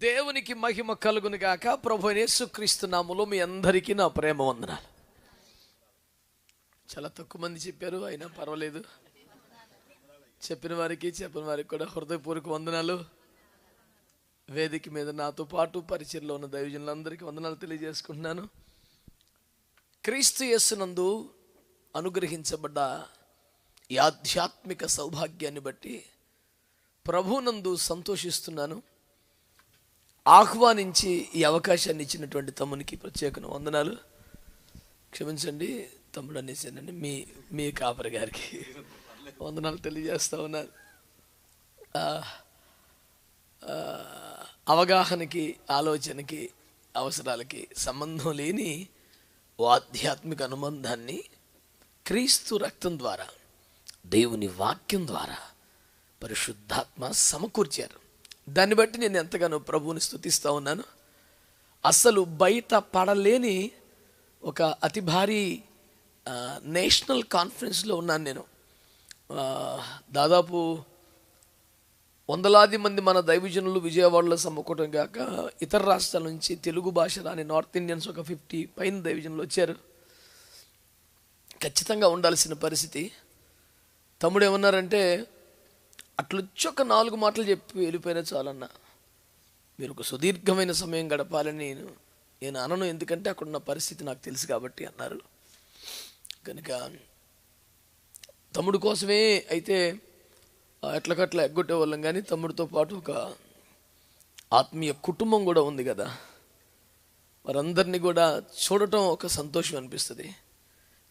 దేవునికి మహిమ కలుగును గాక. ప్రభు యేసుక్రీస్తు నామములో మీ అందరికీ నా ప్రేమ వందనాలు. చాలా తక్కువ మంది చెప్పారు, అయినా పర్వాలేదు. చెప్పిన వారికి చెప్పిన వారికి కూడా హృదయపూర్వక వందనాలు. వేదిక మీద నాతో పాటు పరిచయంలో ఉన్న దైవజనులందరికీ వందనాలు తెలియజేసుకుంటున్నాను. క్రీస్తు యేసునందు అనుగ్రహించబడ్డ ఈ ఆధ్యాత్మిక సౌభాగ్యాన్ని బట్టి ప్రభునందు సంతోషిస్తున్నాను. ఆహ్వానించి ఈ అవకాశాన్ని ఇచ్చినటువంటి తమ్మునికి ప్రత్యేక వందనాలు. క్షమించండి తమ్ముడు అనేసానండి, మీ కాపరి గారికి వందనాలు తెలియజేస్తా ఉన్నారు. అవగాహనకి, ఆలోచనకి, అవసరాలకి సంబంధం లేని ఓ ఆధ్యాత్మిక అనుబంధాన్ని క్రీస్తు రక్తం ద్వారా, దేవుని వాక్యం ద్వారా పరిశుద్ధాత్మ సమకూర్చారు. దాన్ని బట్టి నేను ఎంతగానో ప్రభువుని స్తుతిస్తూ ఉన్నాను. అసలు బయట పడలేని ఒక అతి భారీ నేషనల్ కాన్ఫరెన్స్లో ఉన్నాను నేను. దాదాపు వందలాది మంది మన దైవజనులు విజయవాడలో సమ్ముకోవడం కాక ఇతర రాష్ట్రాల నుంచి తెలుగు భాష రాని నార్త్ ఇండియన్స్ ఒక 50 పైన దైవజనులు వచ్చారు. ఖచ్చితంగా ఉండాల్సిన పరిస్థితి. తమ్ముడు ఏమన్నారంటే, అట్లొచ్చి ఒక 4 మాటలు చెప్పి వెళ్ళిపోయినా చాలన్నా, మీరు ఒక సుదీర్ఘమైన సమయం గడపాలని నేను అనను, ఎందుకంటే అక్కడున్న పరిస్థితి నాకు తెలుసు కాబట్టి అన్నారు. కనుక తమ్ముడు కోసమే అయితే ఎట్లకట్లా ఎగ్గొట్టే వాళ్ళం, కానీ తమ్ముడితో పాటు ఒక ఆత్మీయ కుటుంబం కూడా ఉంది కదా, వారందరినీ కూడా చూడటం ఒక సంతోషం అనిపిస్తుంది.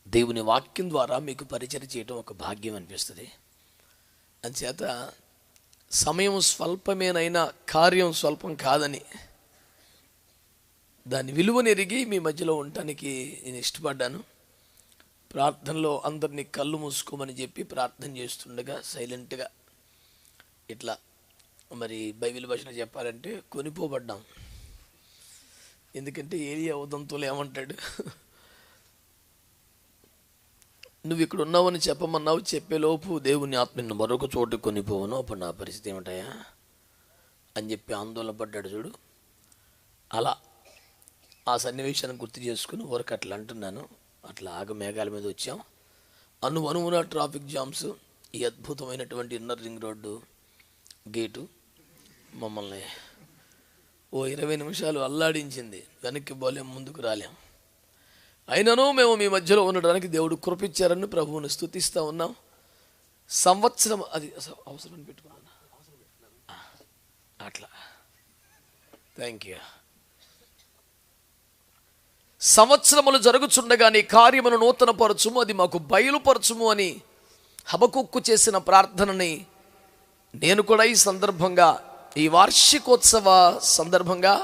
దేవుని వాక్యం ద్వారా మీకు పరిచయం చేయటం ఒక భాగ్యం అనిపిస్తుంది. అంచేత సమయం స్వల్పమేనైనా కార్యం స్వల్పం కాదని, దాని విలువను ఎరిగి మీ మధ్యలో ఉండటానికి నేను ఇష్టపడ్డాను. ప్రార్థనలో అందరినీ కళ్ళు మూసుకోమని చెప్పి ప్రార్థన చేస్తుండగా సైలెంట్గా ఇట్లా, మరి బైబిల్ భాషలో చెప్పాలంటే కొనిపోబడ్డాం. ఎందుకంటే ఏలియా ఉదంతులు ఏమంటాడు, నువ్వు ఇక్కడ ఉన్నావని చెప్పమన్నావు, చెప్పేలోపు దేవుని ఆత్మను మరొక చోటు కొనిపోవను, అప్పుడు నా పరిస్థితి ఏమిటాయా అని చెప్పి ఆందోళన పడ్డాడు చూడు. అలా ఆ సన్నివేశాన్ని గుర్తు చేసుకుని ఊరికి అట్లా అంటున్నాను. అట్లా ఆగమేఘాల మీద వచ్చాం. అనువున ట్రాఫిక్ జామ్స్, ఈ అద్భుతమైనటువంటి ఇన్నర్ రింగ్ రోడ్డు గేటు మమ్మల్ని ఓ 20 నిమిషాలు అల్లాడించింది. వెనక్కి పోలేం, ముందుకు రాలేం. అయినను మేము మీ మధ్యలో ఉండడానికి దేవుడు కృపించారని ప్రభువుని స్తుతిస్తూ ఉన్నాం. సంవత్సరం అది అవసరం పెట్టుకున్నా అట్లా, థ్యాంక్ యూ. సంవత్సరములు జరుగుచుండగా నీ కార్యమును నూతనపరచుము, అది మాకు బయలుపరచుము అని హబకుక్కు చేసిన ప్రార్థనని నేను కూడా ఈ సందర్భంగా, ఈ వార్షికోత్సవ సందర్భంగా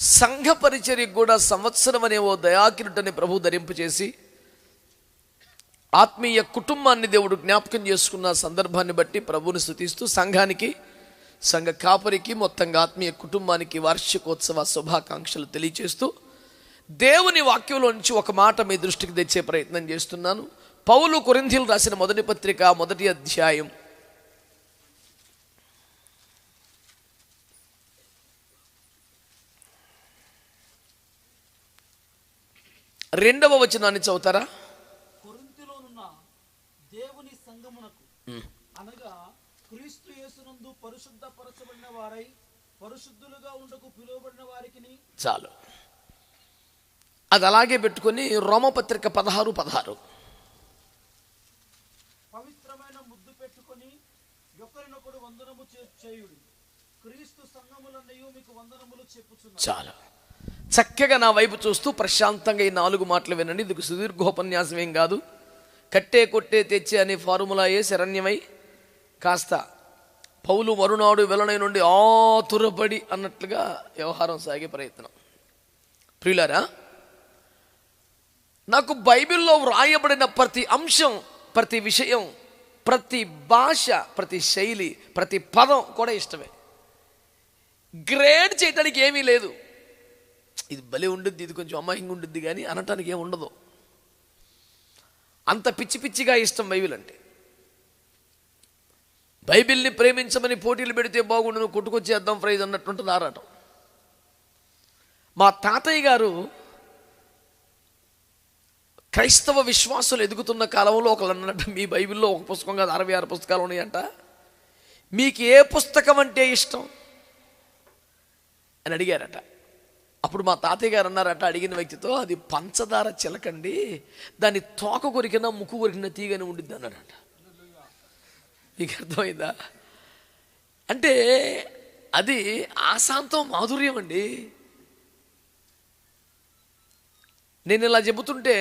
సంఘ పరిచర్యకు కూడా సంవత్సరం అనే ఓ దయాకిరీటాన్ని ప్రభు ధరింపచేసి ఆత్మీయ కుటుంబాన్ని దేవుడు జ్ఞాపకం చేసుకున్న సందర్భాన్ని బట్టి ప్రభువుని స్తుతిస్తూ సంఘానికి, సంఘ కాపరికి, మొత్తంగా ఆత్మీయ కుటుంబానికి వార్షికోత్సవ శుభాకాంక్షలు తెలియచేస్తూ దేవుని వాక్యంలో నుంచి ఒక మాట మీ దృష్టికి తెచ్చే ప్రయత్నం చేస్తున్నాను. పౌలు కొరింథీయులకు రాసిన మొదటి పత్రిక 1వ అధ్యాయం 2వ వచనాన్ని చదువుతారా? కొరింథీయులోనున్న దేవుని సంఘమునకు అనగా క్రీస్తు యేసునందు పరిశుద్ధపరచబడిన వారై పరిశుద్ధులుగా ఉండకు పిలువబడిన వారికి. చాలు, అది అలాగే పెట్టుకొని రోమపత్రిక 16:16 పవిత్రమైన ముద్దు పెట్టుకొని ఒకరినొకడు వందనము చేయుడి, క్రీస్తు సంఘములన్నయు మీకు వందనములు చెప్పుచున్నారు. చాలు, చక్కగా నా వైపు చూస్తూ ప్రశాంతంగా ఈ 4 మాటలు వినండి. ఇది సుదీర్ఘోపన్యాసం ఏం కాదు. కట్టే కొట్టే తెచ్చే అనే ఫార్ములా ఏ శరణ్యమై కాస్త పౌలు మరునాడు వెలనై నుండి ఆతురపడి అన్నట్లుగా వ్యవహారం సాగే ప్రయత్నం. ప్రియులారా, నాకు బైబిల్లో వ్రాయబడిన ప్రతి అంశం, ప్రతి విషయం, ప్రతి భాష, ప్రతి శైలి, ప్రతి పదం కూడా ఇష్టమే. గ్రేడ్ చేయడానికి ఏమీ లేదు. ఇది భలే ఉండుద్ది, ఇది కొంచెం అమాయంగా ఉండుద్ది కానీ అనటానికి ఏమి ఉండదు. అంత పిచ్చి పిచ్చిగా ఇష్టం బైబిల్ అంటే. బైబిల్ని ప్రేమించమని పోటీలు పెడితే బాగుండు, నువ్వు కొట్టుకొచ్చేద్దాం ప్రైజ్ అన్నట్టుంటుంది ఆరాటం. మా తాతయ్య గారు క్రైస్తవ విశ్వాసులు ఎదుగుతున్న కాలంలో ఒకళ్ళు అన్నట్టు, మీ బైబిల్లో ఒక పుస్తకం కాదు 66 పుస్తకాలు ఉన్నాయంట, మీకు ఏ పుస్తకం అంటే ఇష్టం అని అడిగారట. అప్పుడు మా తాతయ్య గారు అన్నారట అడిగిన వ్యక్తితో, అది పంచదార చిలకండి, దాన్ని తోక కొరికినా ముక్కు కొరికినా తీగని ఉండిద్ది అన్నాడట. మీకు అర్థమైందా? అంటే అది ఆశాంతం మాధుర్యం అండి. నేను ఇలా చెబుతుంటే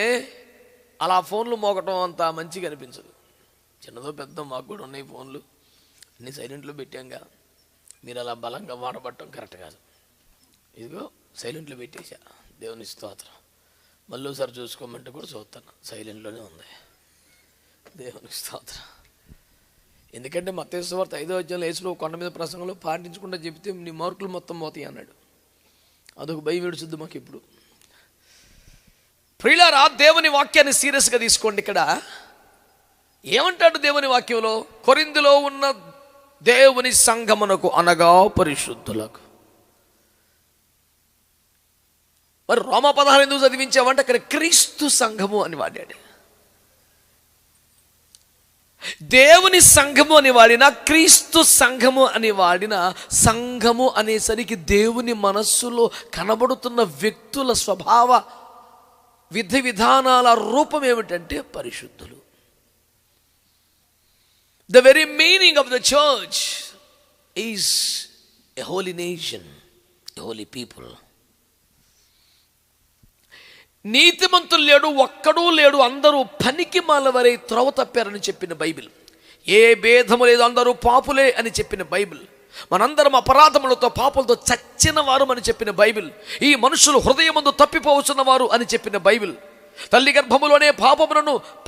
అలా ఫోన్లు మోగటం అంత మంచిగా అనిపించదు. చిన్నదో పెద్ద మాకు కూడా ఉన్నాయి ఫోన్లు, అన్నీ సైలెంట్లో పెట్టాంగా. మీరు అలా బలంగా వాడబట్టడం కరెక్ట్ కాదు. ఇదిగో సైలెంట్లో పెట్టేశా, దేవుని స్తోత్రం. మళ్ళీ ఒకసారి చూసుకోమంటే కూడా చూస్తాను, సైలెంట్లోనే ఉంది. దేవుని స్తోత్రం. ఎందుకంటే మత్తయి సువార్త 5వ అధ్యాయంలో యేసు కొండ మీద ప్రసంగంలో పాటించకుండా చెబితే నీ మార్కులు మొత్తం పోతాయి అన్నాడు. అదొక భయం విడుచుద్ది మాకు ఇప్పుడు. ప్రియులారా, దేవుని వాక్యాన్ని సీరియస్గా తీసుకోండి. ఇక్కడ ఏమంటాడు దేవుని వాక్యంలో? కొరింథీలో ఉన్న దేవుని సంఘమునకు అనగా పరిశుద్ధులకు. మరి రోమా 16 ఎందుకు చదివించామంటే అక్కడ క్రీస్తు సంఘము అని వాడాడు. దేవుని సంఘము అని వాడిన, క్రీస్తు సంఘము అని వాడిన, సంఘము అనేసరికి దేవుని మనస్సులో కనబడుతున్న వ్యక్తుల స్వభావ విధి విధానాల రూపం ఏమిటంటే పరిశుద్ధులు. The very meaning of the church is a holy nation, a holy people. నీతిమంతులు లేడు, ఒక్కడూ లేడు, అందరూ పనికి మాలవరై త్రోవ తప్పారని చెప్పిన బైబిల్. ఏ భేదము లేదు, అందరూ పాపులే అని చెప్పిన బైబిల్. మనందరం అపరాధములతో పాపులతో చచ్చిన వారు అని చెప్పిన బైబిల్. ఈ మనుషులు హృదయమందు తప్పిపోవచ్చున్న వారు అని చెప్పిన బైబిల్. తల్లి గర్భములోనే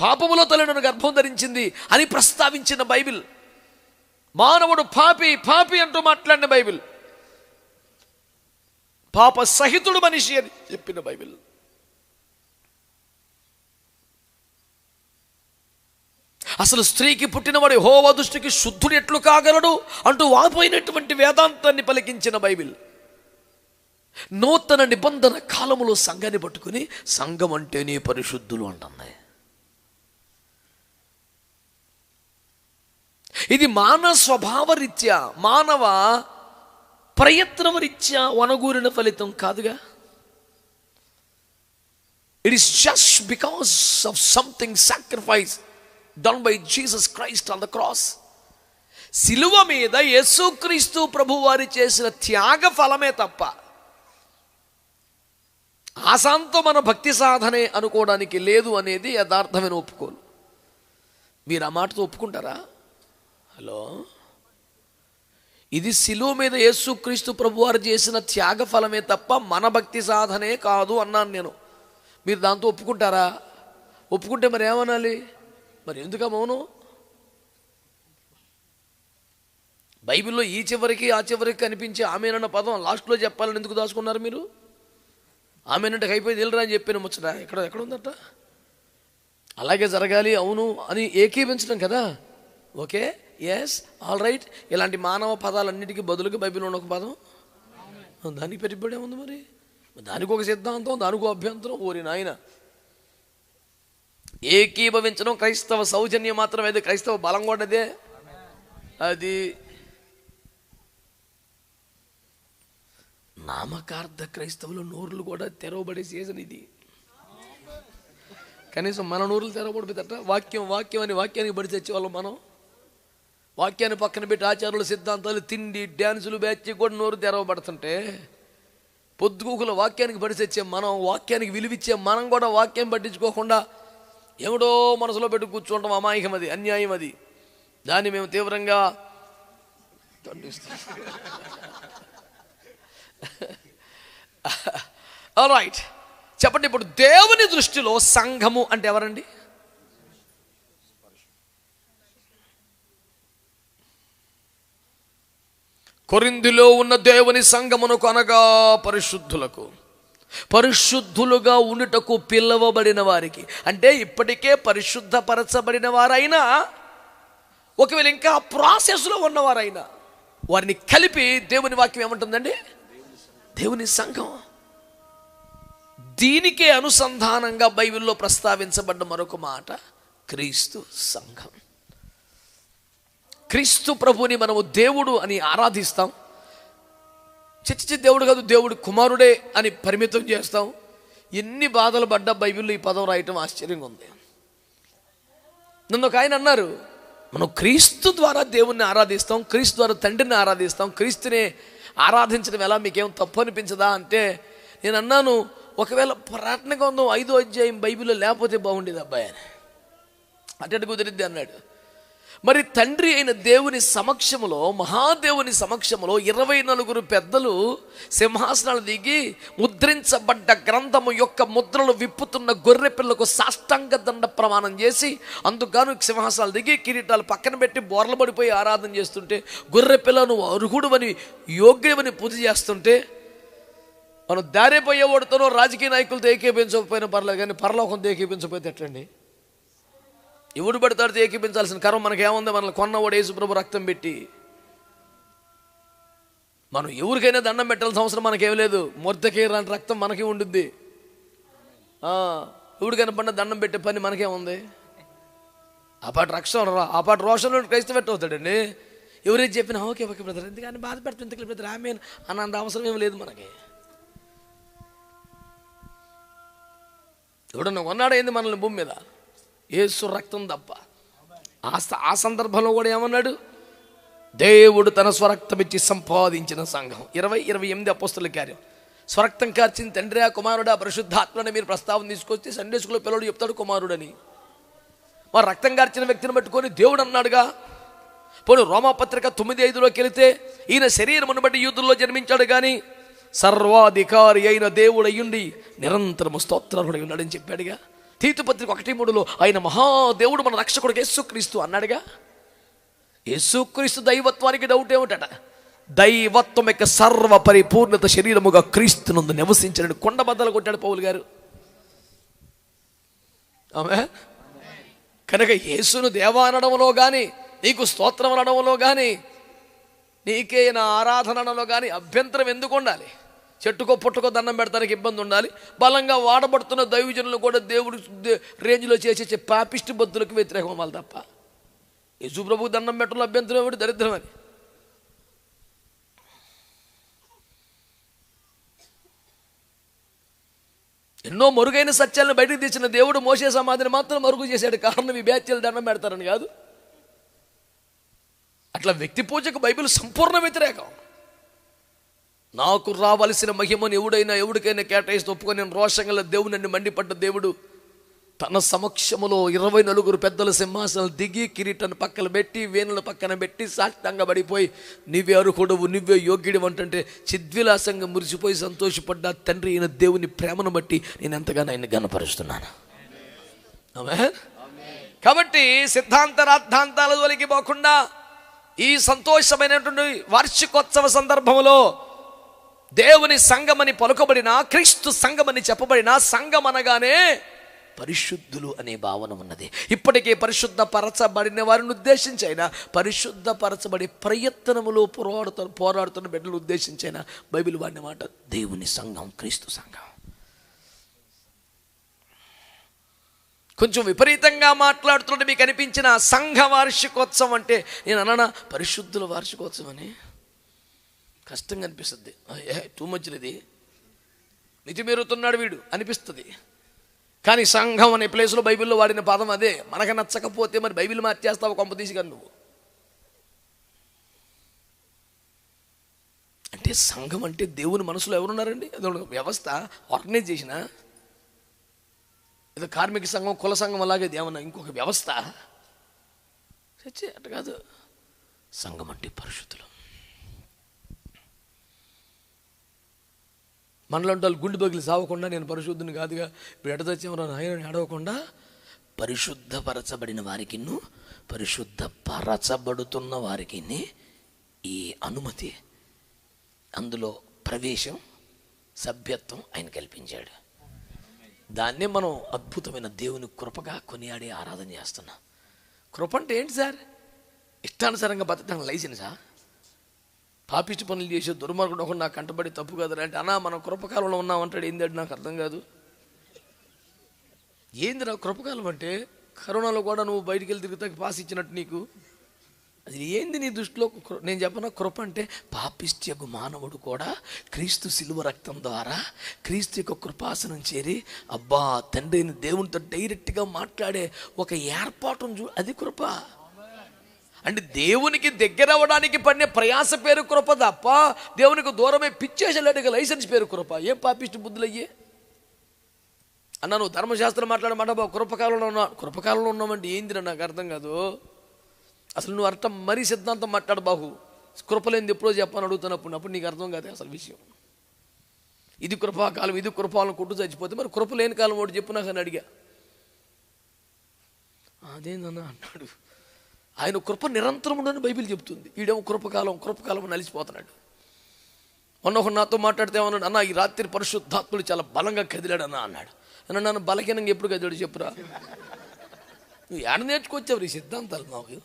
పాపములో తల్లినను గర్భం ధరించింది అని ప్రస్తావించిన బైబిల్. మానవుడు పాపి అంటూ మాట్లాడిన బైబిల్. పాప సహితుడు మనిషి అని చెప్పిన బైబిల్. అసలు స్త్రీకి పుట్టినవాడు యెహోవా దృష్టికి శుద్ధుడు ఎట్లు కాగలడు అంటూ వాపోయినటువంటి వేదాంతాన్ని పలికించిన బైబిల్. నూతన నిబంధన కాలములో సంఘాన్ని పట్టుకుని సంఘం అంటేనే పరిశుద్ధులు అంటుంది. ఇది మానవ స్వభావరీత్యా, మానవ ప్రయత్నరీత్యా వనగూరిన ఫలితం కాదుగా. It is just because of something sacrifice done by Jesus Christ on the cross. సిలువ మీద యేసుక్రీస్తు ప్రభువారి చేసిన త్యాగ ఫలమే తప్ప ఆశాంతం మన భక్తి సాధనే అనుకోవడానికి లేదు అనేది యథార్థమైన ఒప్పుకోలు. మీరు ఆ మాటతో ఒప్పుకుంటారా? హలో, ఇది సిలువ మీద యేసుక్రీస్తు ప్రభువారు చేసిన త్యాగ ఫలమే తప్ప మన భక్తి సాధనే కాదు అన్నాను నేను. మీరు దాంతో ఒప్పుకుంటారా? ఒప్పుకుంటే మరి ఏమనాలి? మరి ఎందుకు మౌనం? బైబిల్లో ఈ చివరికి ఆ చివరికి కనిపించే ఆమెనన్న పదం లాస్ట్లో చెప్పాలని ఎందుకు దాచుకున్నారు మీరు? ఆమెనంటే అయిపోయి వెళ్ళరా అని చెప్పిన ముచ్చట ఎక్కడ ఉందట. అలాగే జరగాలి, అవును అని ఏకీవించడం కదా. Okay, yes, all right. ఇలాంటి మానవ పదాలన్నిటికీ బదులుగా బైబిల్లో ఉన్న ఒక పదం, దానికి పెట్టుబడే ఉంది. మరి దానికి ఒక సిద్ధాంతం, దానికి ఒక అభ్యంతరం. ఓరి నాయన, ఏకీభవించడం క్రైస్తవ సౌజన్యం మాత్రమే, అది క్రైస్తవ బలం కూడాదే. అది నామకార్థ క్రైస్తవుల నోర్లు కూడా తెరవబడే సీజన్ ఇది. కనీసం మన నోర్లు తెరవబడిపోతట. వాక్యం అని వాక్యానికి బడి తెచ్చేవాళ్ళం మనం. వాక్యాన్ని పక్కన పెట్టి ఆచారాలు, సిద్ధాంతాలు, తిండి, డ్యాన్సులు, బ్యాచ్ కూడా నోరు తెరవబడుతుంటే, పొద్దుగూకుల వాక్యానికి బడి తెచ్చే మనం, వాక్యానికి విలువిచ్చే మనం కూడా వాక్యం పట్టించుకోకుండా ఎవడో మనసులో పెట్టి కూర్చోవడం అమాయకం, అది అన్యాయం. అది దాన్ని మేము తీవ్రంగా ఖండిస్తాం. ఆల్ రైట్, చెప్పండి. ఇప్పుడు దేవుని దృష్టిలో సంఘము అంటే ఎవరండి? కొరింథీలో ఉన్న దేవుని సంఘమునకు అనగా పరిశుద్ధులకు, పరిశుద్ధులుగా ఉండుటకు పిలవబడిన వారికి. అంటే ఇప్పటికే పరిశుద్ధపరచబడిన వారైనా ఒకవేళ ఇంకా ప్రాసెస్లో ఉన్నవారైనా వారిని కలిపి దేవుని వాక్యం ఏమంటుందండి? దేవుని సంఘం. దీనికే అనుసంధానంగా బైబిల్లో ప్రస్తావించబడ్డ మరొక మాట క్రీస్తు సంఘం. క్రీస్తు ప్రభుని మనము దేవుడు అని ఆరాధిస్తాం. చర్చి దేవుడు కాదు, దేవుడు కుమారుడే అని పరిమితం చేస్తాం. ఎన్ని బాధలు పడ్డా బైబిల్లో ఈ పదం రాయటం ఆశ్చర్యంగా ఉంది. నన్ను ఒక ఆయన అన్నారు, మనం క్రీస్తు ద్వారా దేవుణ్ణి ఆరాధిస్తాం, క్రీస్తు ద్వారా తండ్రిని ఆరాధిస్తాం, క్రీస్తునే ఆరాధించడం ఎలా మీకేం తప్పు అనిపించదా అంటే నేను అన్నాను, ఒకవేళ ప్రకటన గ్రంథం 5వ అధ్యాయం బైబిల్లో లేకపోతే బాగుండేది అబ్బాయి అని. అటు కుదిరిద్ది అన్నాడు. మరి తండ్రి అయిన దేవుని సమక్షములో, మహాదేవుని సమక్షములో 24 పెద్దలు సింహాసనాలు దిగి ముద్రించబడ్డ గ్రంథము యొక్క ముద్రలు విప్పుతున్న గొర్రె పిల్లకు సాష్టాంగ దండ ప్రమాణం చేసి అందుకు సింహాసనాలు దిగి కిరీటాలు పక్కన పెట్టి బోర్ల పడిపోయి ఆరాధన చేస్తుంటే, గొర్రె పిల్లను అర్హుడు అని యోగ్యమని పూజ చేస్తుంటే, మనం దారిపోయేవాడితోనో రాజకీయ నాయకులతో ఏకీపించకపోయినా పర్లేదు, కానీ పరలోకంతో ఏకీపించకపోతే ఎట్లండి? ఎవడు పడతాడితో ఏకీపించాల్సిన కర్మ మనకేముంది? మనల్ని కొన్నవాడు యేసుప్రభు రక్తం పెట్టి. మనం ఎవరికైనా దండం పెట్టాల్సిన అవసరం మనకేం లేదు. మొర్దకే లాంటి రక్తం మనకే ఉండుద్ది. ఎవడికైనా పడిన దండం పెట్టే పని మనకేముంది? ఆ పాటు రక్షణ, ఆ పాటు రోషంలో క్రైస్తవ అవుతాడండి. ఎవరైతే చెప్పినా ఓకే ఓకే బ్రదర్, ఎందుకని బాధ పెడుతుంది బ్రదర్ ఆమె అన్నంత అవసరం ఏం లేదు మనకి. ఎవడన్నా కొన్నాడైంది మనల్ని భూమి మీద? యేసు రక్తం తప్ప. ఆ సందర్భంలో కూడా ఏమన్నాడు? దేవుడు తన స్వరక్తం ఇచ్చి సంపాదించిన సంఘం. 20-28 అపోస్తలుల కార్యం. స్వరక్తం కార్చిన తండ్రి, కుమారుడా, పరిశుద్ధాత్మని మీరు ప్రస్తావన తీసుకొస్తే సండే స్కూల్లో పిల్లడు చెప్తాడు కుమారుడని. మరి రక్తం కార్చిన వ్యక్తిని పట్టుకొని దేవుడు అన్నాడుగా. పోనీ రోమాపత్రిక 9:5లోకి వెళితే ఈయన శరీరమును బట్టి యూదుల్లో జన్మించాడు కానీ సర్వాధికారి అయిన దేవుడు అయ్యుండి నిరంతరము స్తోత్రాలుడై ఉన్నాడని చెప్పాడుగా. తీతుపత్రిక 1:3లో ఆయన మహాదేవుడు మన రక్షకుడికి యేసుక్రీస్తు అన్నాడుగా. యేసుక్రీస్తు దైవత్వానికి డౌట్ ఏమిటట? దైవత్వం యొక్క సర్వ పరిపూర్ణత శరీరముగా క్రీస్తునందు నివసించని కొండ బద్దలు కొట్టాడు పౌలు గారు. ఆమె కనుక యేసును దేవా అనడంలో కానీ, నీకు స్తోత్రం అనడంలో కానీ, నీకే నా ఆరాధన అనడంలో కానీ అభ్యంతరం ఎందుకు ఉండాలి? చెట్టుకో పుట్టుకో దండం పెడతానికి ఇబ్బంది ఉండాలి. బలంగా వాడబడుతున్న దైవజనులు కూడా దేవుడు రేంజ్లో చేసే పాపిష్టి బద్దులకు వ్యతిరేకం అవ్వాలి తప్ప యేసు ప్రభువు దండం పెట్టడంలో అభ్యంతరం ఏమిటి? దరిద్రం అని. ఎన్నో మరుగైన సత్యాలను బయటకు తెచ్చిన దేవుడు మోసే సమాధిని మాత్రం మరుగు చేశాడు. కారణం ఈ బ్యాచ్లు దండం పెడతారని కాదు. అట్లా వ్యక్తి పూజకు బైబిల్ సంపూర్ణ వ్యతిరేకం. నాకు రావలసిన మహిమను ఎవడికైనా కేటాయిస్తూ ఒప్పుకొని నేను రోషంగా దేవుడు నన్ను మండిపడ్డ దేవుడు తన సమక్షములో 24 పెద్దల సింహాసనాలు దిగి కిరీటాన్ని పక్కన పెట్టి వేణుల పక్కన పెట్టి సాష్టాంగ పడిపోయి నువ్వే అర్హుడవు, నువ్వే యోగ్యుడు అంటుంటే చిద్విలాసంగా మురిసిపోయి సంతోషపడ్డ తండ్రి అయిన దేవుని ప్రేమను బట్టి నేను ఎంతగానో ఆయన గణపరుస్తున్నాను. ఆమేన్. కాబట్టి సిద్ధాంత రాద్ధాంతాల జోలికి పోకుండా ఈ సంతోషమైనటువంటి వార్షికోత్సవ సందర్భంలో దేవుని సంఘమని పలుకబడిన, క్రీస్తు సంఘమని చెప్పబడిన సంఘం అనగానే పరిశుద్ధులు అనే భావన ఉన్నది. ఇప్పటికే పరిశుద్ధపరచబడిన వారిని ఉద్దేశించి అయినా, పరిశుద్ధపరచబడి ప్రయత్నములో పోరాడుతున్న బిడ్డలు ఉద్దేశించి అయినా బైబిల్ వాడిన మాట దేవుని సంఘం, క్రీస్తు సంఘం. కొంచెం విపరీతంగా మాట్లాడుతుంటే మీకు అనిపించిన సంఘ వార్షికోత్సవం అంటే నేను అన్నా పరిశుద్ధుల వార్షికోత్సవం అని కష్టంగా అనిపిస్తుంది. టూ మచ్ ఇది, మితిమీరుతున్నాడు వీడు అనిపిస్తుంది. కానీ సంఘం అనే ప్లేస్లో బైబిల్లో వాడిన పదం అదే. మనకు నచ్చకపోతే మరి బైబిల్ మార్చేస్తావు కొంప తీసుకొని నువ్వు. అంటే సంఘం అంటే దేవుని మనసులో ఎవరున్నారండి? అది వ్యవస్థ, ఆర్గనైజేషన్, ఏదో కార్మిక సంఘం, కుల సంఘం అలాగే ఏమన్నా ఇంకొక వ్యవస్థ? అట్ట కాదు. సంఘం అంటే పరిశుద్ధులు. మనలాంటి వాళ్ళు గుండె బగిలి సావకుండా నేను పరిశుద్ధుని కాదుగా ఇప్పుడు ఎడదచ్చేమరా ఆయన అడవకుండా పరిశుద్ధపరచబడిన వారికి, పరిశుద్ధపరచబడుతున్న వారికి ఈ అనుమతి, అందులో ప్రవేశం, సభ్యత్వం ఆయన కల్పించాడు. దాన్నే మనం అద్భుతమైన దేవుని కృపగా కొనియాడి ఆరాధన చేస్తున్నాం. కృప అంటే ఏంటి సార్? ఇష్టానుసారంగా బతకడానికి లైసెన్సా? పాపిష్టి పనులు చేసే దుర్మార్గుడు ఒకడు నాకు కంటపడి తప్పు కదా అంటే, అన్నా మనం కృపకాలంలో ఉన్నామంటాడు. ఏంటంటే నాకు అర్థం కాదు. ఏంది నా కృపకాలం అంటే? కరోనాలో కూడా నువ్వు బయటికి వెళ్ళి తిరుగుతాకి పాస్ ఇచ్చినట్టు నీకు అది ఏంది నీ దృష్టిలో? నేను చెప్పనా, కృప అంటే పాపిష్టి మానవుడు కూడా క్రీస్తు శిలువ రక్తం ద్వారా క్రీస్తు యొక్క కృపాసనం చేరి అబ్బా తండ్రి దేవునితో డైరెక్ట్గా మాట్లాడే ఒక ఏర్పాటును అది కృప. అంటే దేవునికి దగ్గర అవ్వడానికి పడిన ప్రయాస పేరు కృప తప్ప దేవునికి దూరమే పిచ్చేసేలాంటి లైసెన్స్ పేరు కృప. ఏం పాపిష్టి బుద్ధులు అయ్యే అన్నా? నువ్వు ధర్మశాస్త్రం మాట్లాడమాట బాబు, కృపకాలంలో ఉన్నామంటే ఏందిరా నాకు అర్థం కాదు. అసలు నువ్వు అర్థం మరీ సిద్ధాంతం మాట్లాడు బాబు. కృపలేంది ఎప్పుడో చెప్పని అడుగుతున్నప్పుడు నీకు అర్థం కాదు అసలు విషయం. ఇది కృపాకాలం, ఇది కృపాలను కొట్టు చచ్చిపోతే మరి కృప లేని కాలం ఒకటి చెప్పు నాకు అని అడిగా. అదేందన్నా అన్నాడు. ఆయన కృప నిరంతరం ఉండని బైబిల్ చెప్తుంది. ఈడేమో కృపకాలం అని అలిసిపోతున్నాడు. మొన్న ఒకడు నాతో మాట్లాడితే ఏమన్నాడు, అన్న ఈ రాత్రి పరిశుద్ధాత్ముడు చాలా బలంగా కదిలాడన్నా అన్నాడు. అన్న నన్ను బలహీనంగా ఎప్పుడు కదిలాడు చెప్పురా? నువ్వు ఏడ నేర్చుకొచ్చావు ఈ సిద్ధాంతాలు మాకు?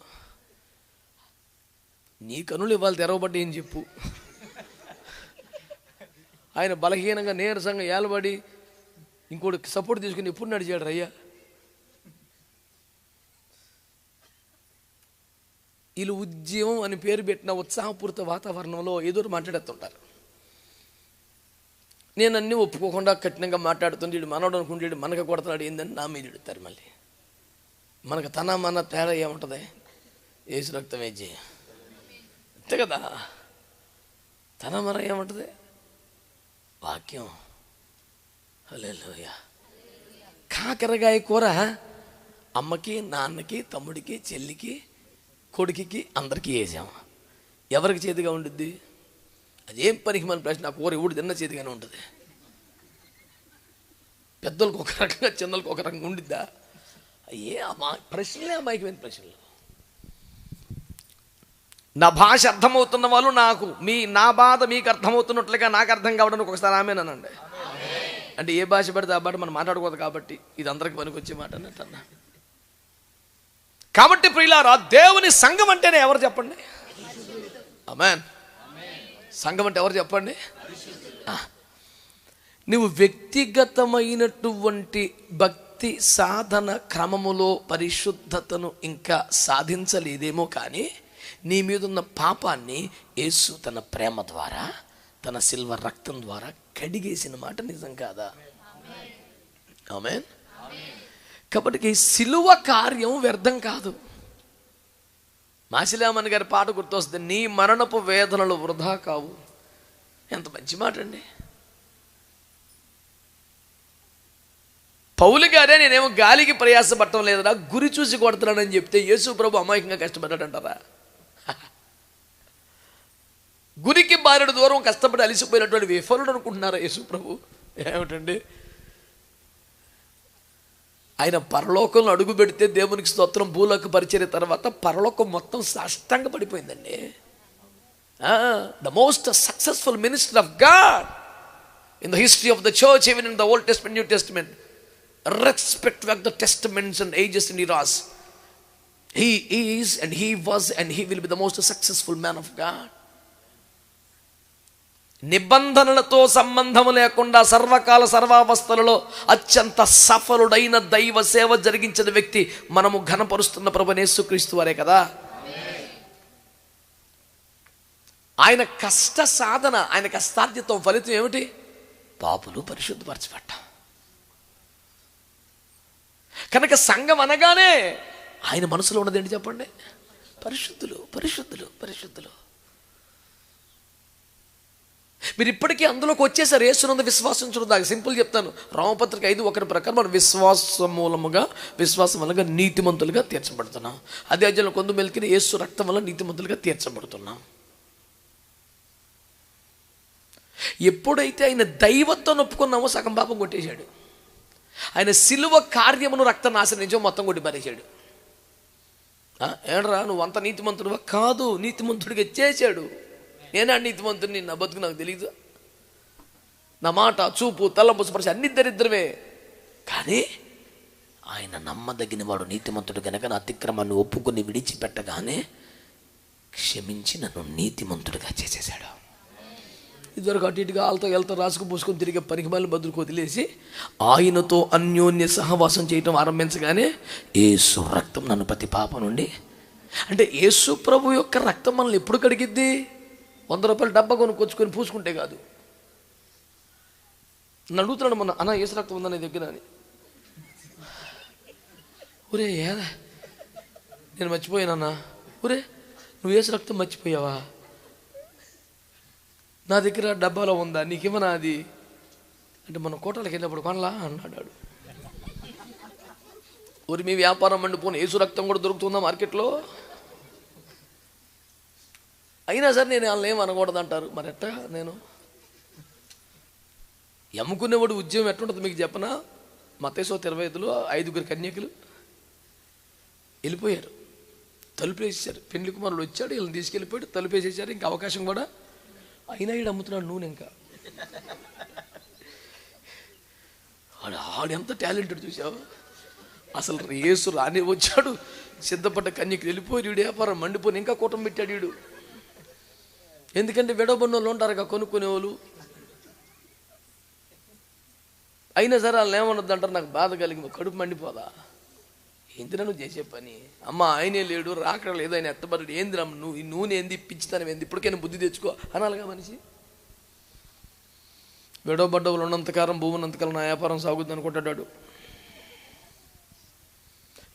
నీ కనులు ఇవాళ తెరవబడ్డా ఏం చెప్పు. ఆయన బలహీనంగా నీరసంగా ఏలబడి ఇంకోటి సపోర్ట్ తీసుకుని ఎప్పుడు నడిచాడు రయ్యా? వీళ్ళు ఉద్యమం అని పేరు పెట్టిన ఉత్సాహపూరిత వాతావరణంలో ఏదో మాట్లాడుతుంటారు. నేను అన్నీ ఒప్పుకోకుండా కఠినంగా మాట్లాడుతుంటే వీడు మనవడు అనుకుంటే మనకు కొడుతున్నాడు ఏందని నా మీద ఎడుతారు. మళ్ళీ మనకు మన తేడా ఏముంటుంది? యేసు రక్తం వేజీ అంతే కదా. మన ఏముంటుంది? వాక్యం. హల్లెలూయా. కాకరకాయ కూర అమ్మకి నాన్నకి తమ్ముడికి చెల్లికి కొడుకుకి అందరికీ వేసాం. ఎవరికి చేతిగా ఉండుద్ది? అదేం పనికి మన ప్రశ్న. ఆ కూర ఎవడు తిన్న చేతిగానే ఉంటుంది. పెద్దలకు ఒక రకంగా చిన్నలకు ఒక రకంగా ఉండిద్దా? ప్రశ్నలే అమాయకమైన ప్రశ్నలు. నా భాష అర్థమవుతున్న వాళ్ళు నా బాధ మీకు అర్థమవుతున్నట్లుగా నాకు అర్థం కావడానికి ఒకసారి ఆమెనండి. అంటే ఏ భాష పడితే ఆ భాష మనం మాట్లాడకూడదు కాబట్టి ఇది అందరికి పనికి వచ్చే మాట అన్నట్టన్నా. కాబట్టి ప్రియులారా, దేవుని సంఘం అంటేనే ఎవరు చెప్పండి? ఆమేన్. సంఘం అంటే ఎవరు చెప్పండి? నువ్వు వ్యక్తిగతమైనటువంటి భక్తి సాధన క్రమములో పరిశుద్ధతను ఇంకా సాధించలేదేమో, కానీ నీ మీద ఉన్న పాపాన్ని యేసు తన ప్రేమ ద్వారా తన సిల్వ రక్తం ద్వారా కడిగేసిన మాట నిజం కాదా? ఆమేన్. కాబట్టి సిలువ కార్యం వ్యర్థం కాదు. మాసిలామణి గారి పాట గుర్తొస్తుంది, నీ మరణపు వేదనలు వృధా కావు. ఎంత మంచి మాట అండి. పౌలు గారే నేనేమో గాలికి ప్రయాసపడటం లేదరా, గురి చూసి కొడుతున్నానని చెప్తే యేసు ప్రభు అమాయకంగా కష్టపడ్డాడంటారా? గురికి బారెడు దూరం కష్టపడి అలిసిపోయినటువంటి విఫలుడు అనుకుంటున్నారా యేసు ప్రభు? ఏమిటండి, ఆయన పరలోకంలో అడుగు పెడితే దేవునికి స్తోత్రం, భూలోక పరిచర్య తర్వాత పరలోకం మొత్తం సాష్టాంగ పడిపోయిందండి. The most successful minister of God in the history of the church, even in the old testament, new testament, respect of the testaments and ages and eras, he is and he was and he will be the most successful man of God. నిబంధనలతో సంబంధం లేకుండా సర్వకాల సర్వావస్థలలో అత్యంత సఫలుడైన దైవ సేవ జరిగించిన వ్యక్తి మనము ఘనపరుస్తున్న ప్రభువైన యేసుక్రీస్తు వారే కదా. ఆయన కష్ట సాధన, ఆయన కష్టార్జితం ఫలితం ఏమిటి? పాపులు పరిశుద్ధపరచబడ్డం. కనుక సంఘం అనగానే ఆయన మనసులో ఉన్నది ఏంటి చెప్పండి? పరిశుద్ధులు, పరిశుద్ధులు, పరిశుద్ధులు. మీరు ఇప్పటికీ అందులోకి వచ్చేసారు. యేసునందు విశ్వాసించడం దాకా సింపుల్ చెప్తాను. రోమపత్రిక 5:1 ప్రకారం మనం విశ్వాసం వల్ల నీతిమంతులుగా తీర్చబడుతున్నాం. అదే అధ్యాయంలో కొందు మెలికిన యేసు రక్తం వల్ల నీతిమంతులుగా తీర్చబడుతున్నాం. ఎప్పుడైతే ఆయన దైవత్వం ఒప్పుకున్నామో సగం పాపం కొట్టేశాడు. ఆయన సిలువ కార్యమును రక్తం ఆశ్రయించో మొత్తం కొట్టి పారేశాడు. ఏడ్రా నువ్వు అంత నీతిమంతుడువా? కాదు, నీతిమంతుడిగా చేశాడు. నేనే నీతిమంతుడిని, నా బతుకు నాకు తెలియదు. నా మాట, చూపు, తలంపు, స్పర్శ అన్ని దరిద్రమే. కానీ ఆయన నమ్మదగిన వాడు, నీతిమంతుడు కనుక నా అతిక్రమాన్ని ఒప్పుకొని విడిచిపెట్టగానే క్షమించి నన్ను నీతిమంతుడిగా చేసేసాడు. ఇదివరకు అటు ఇటుగా వాళ్ళతో వెళ్తా రాసుకు పూసుకొని తిరిగే పనికిమాలిన బదులుకు వదిలేసి ఆయనతో అన్యోన్య సహవాసం చేయటం ఆరంభించగానే యేసు రక్తం నన్ను ప్రతి పాపం నుండి, అంటే యేసు ప్రభు యొక్క రక్తం మనల్ని ఎప్పుడు కడిగిద్ది? 100 రూపాయలు డబ్బా కొనుక్కొచ్చుకొని పూసుకుంటే కాదు. నన్ను అడుగుతున్నాడు మొన్న, అన్న యేసు రక్తం ఉందా నీ దగ్గర అని. ఒరే ఏదా నేను మర్చిపోయానన్నా. ఒరే నువ్వు యేసు రక్తం మర్చిపోయావా? నా దగ్గర డబ్బాలో ఉందా, నీకేమన్నా అది అంటే మన కోటలకు వెళ్ళినప్పుడు కొనలా అన్నాడు. ఊరి మీ వ్యాపారం మండిపోను, యేసు రక్తం కూడా దొరుకుతుందా మార్కెట్లో? అయినా సరే నేను వాళ్ళని ఏం అనకూడదు అంటారు. మరి ఎట్టా నేను అమ్ముకునేవాడు ఉద్యోగం ఎట్లుంటుంది మీకు చెప్పనా? మత్తయి 25లో 5 కన్యకులు వెళ్ళిపోయారు, తలుపేసేసారు. పెండ్లి కుమారుడు వచ్చాడు, వీళ్ళని తీసుకెళ్ళిపోయాడు, తలుపేసేసారు. ఇంకా అవకాశం కూడా. అయినా ఈడు అమ్ముతున్నాడు నూనె. ఇంకా ఆడు ఎంత టాలెంటెడ్ చూసావు. అసలు యేసు రాని వచ్చాడు, సిద్ధపడ్డ కన్యకులు వెళ్ళిపోయి వీడు వ్యాపారం మండిపోయి ఇంకా కూటం పెట్టాడు వీడు. ఎందుకంటే విడవబడిన వాళ్ళు ఉంటారు కొనుక్కునే వాళ్ళు. అయినా సరే వాళ్ళు ఏమన్నది అంటారు, నాకు బాధ కలిగింది, కడుపు మండిపోదా? ఏందిరా నువ్వు చేసే పని? అమ్మ ఆయనే లేడు, రాకడ లేదు, ఆయన ఎత్తబడ్డాడు, ఏందిరా నువ్వు ఈ నూనె ఏంది, పిచ్చితనం ఏంది, ఇప్పటికైనా బుద్ధి తెచ్చుకో అనాలిగా మనిషి. విడవబడ్డవులు ఉన్నంతకాలం భూమి ఉన్నంతకాలం నా వ్యాపారం సాగుద్ది అనుకుంటాడు.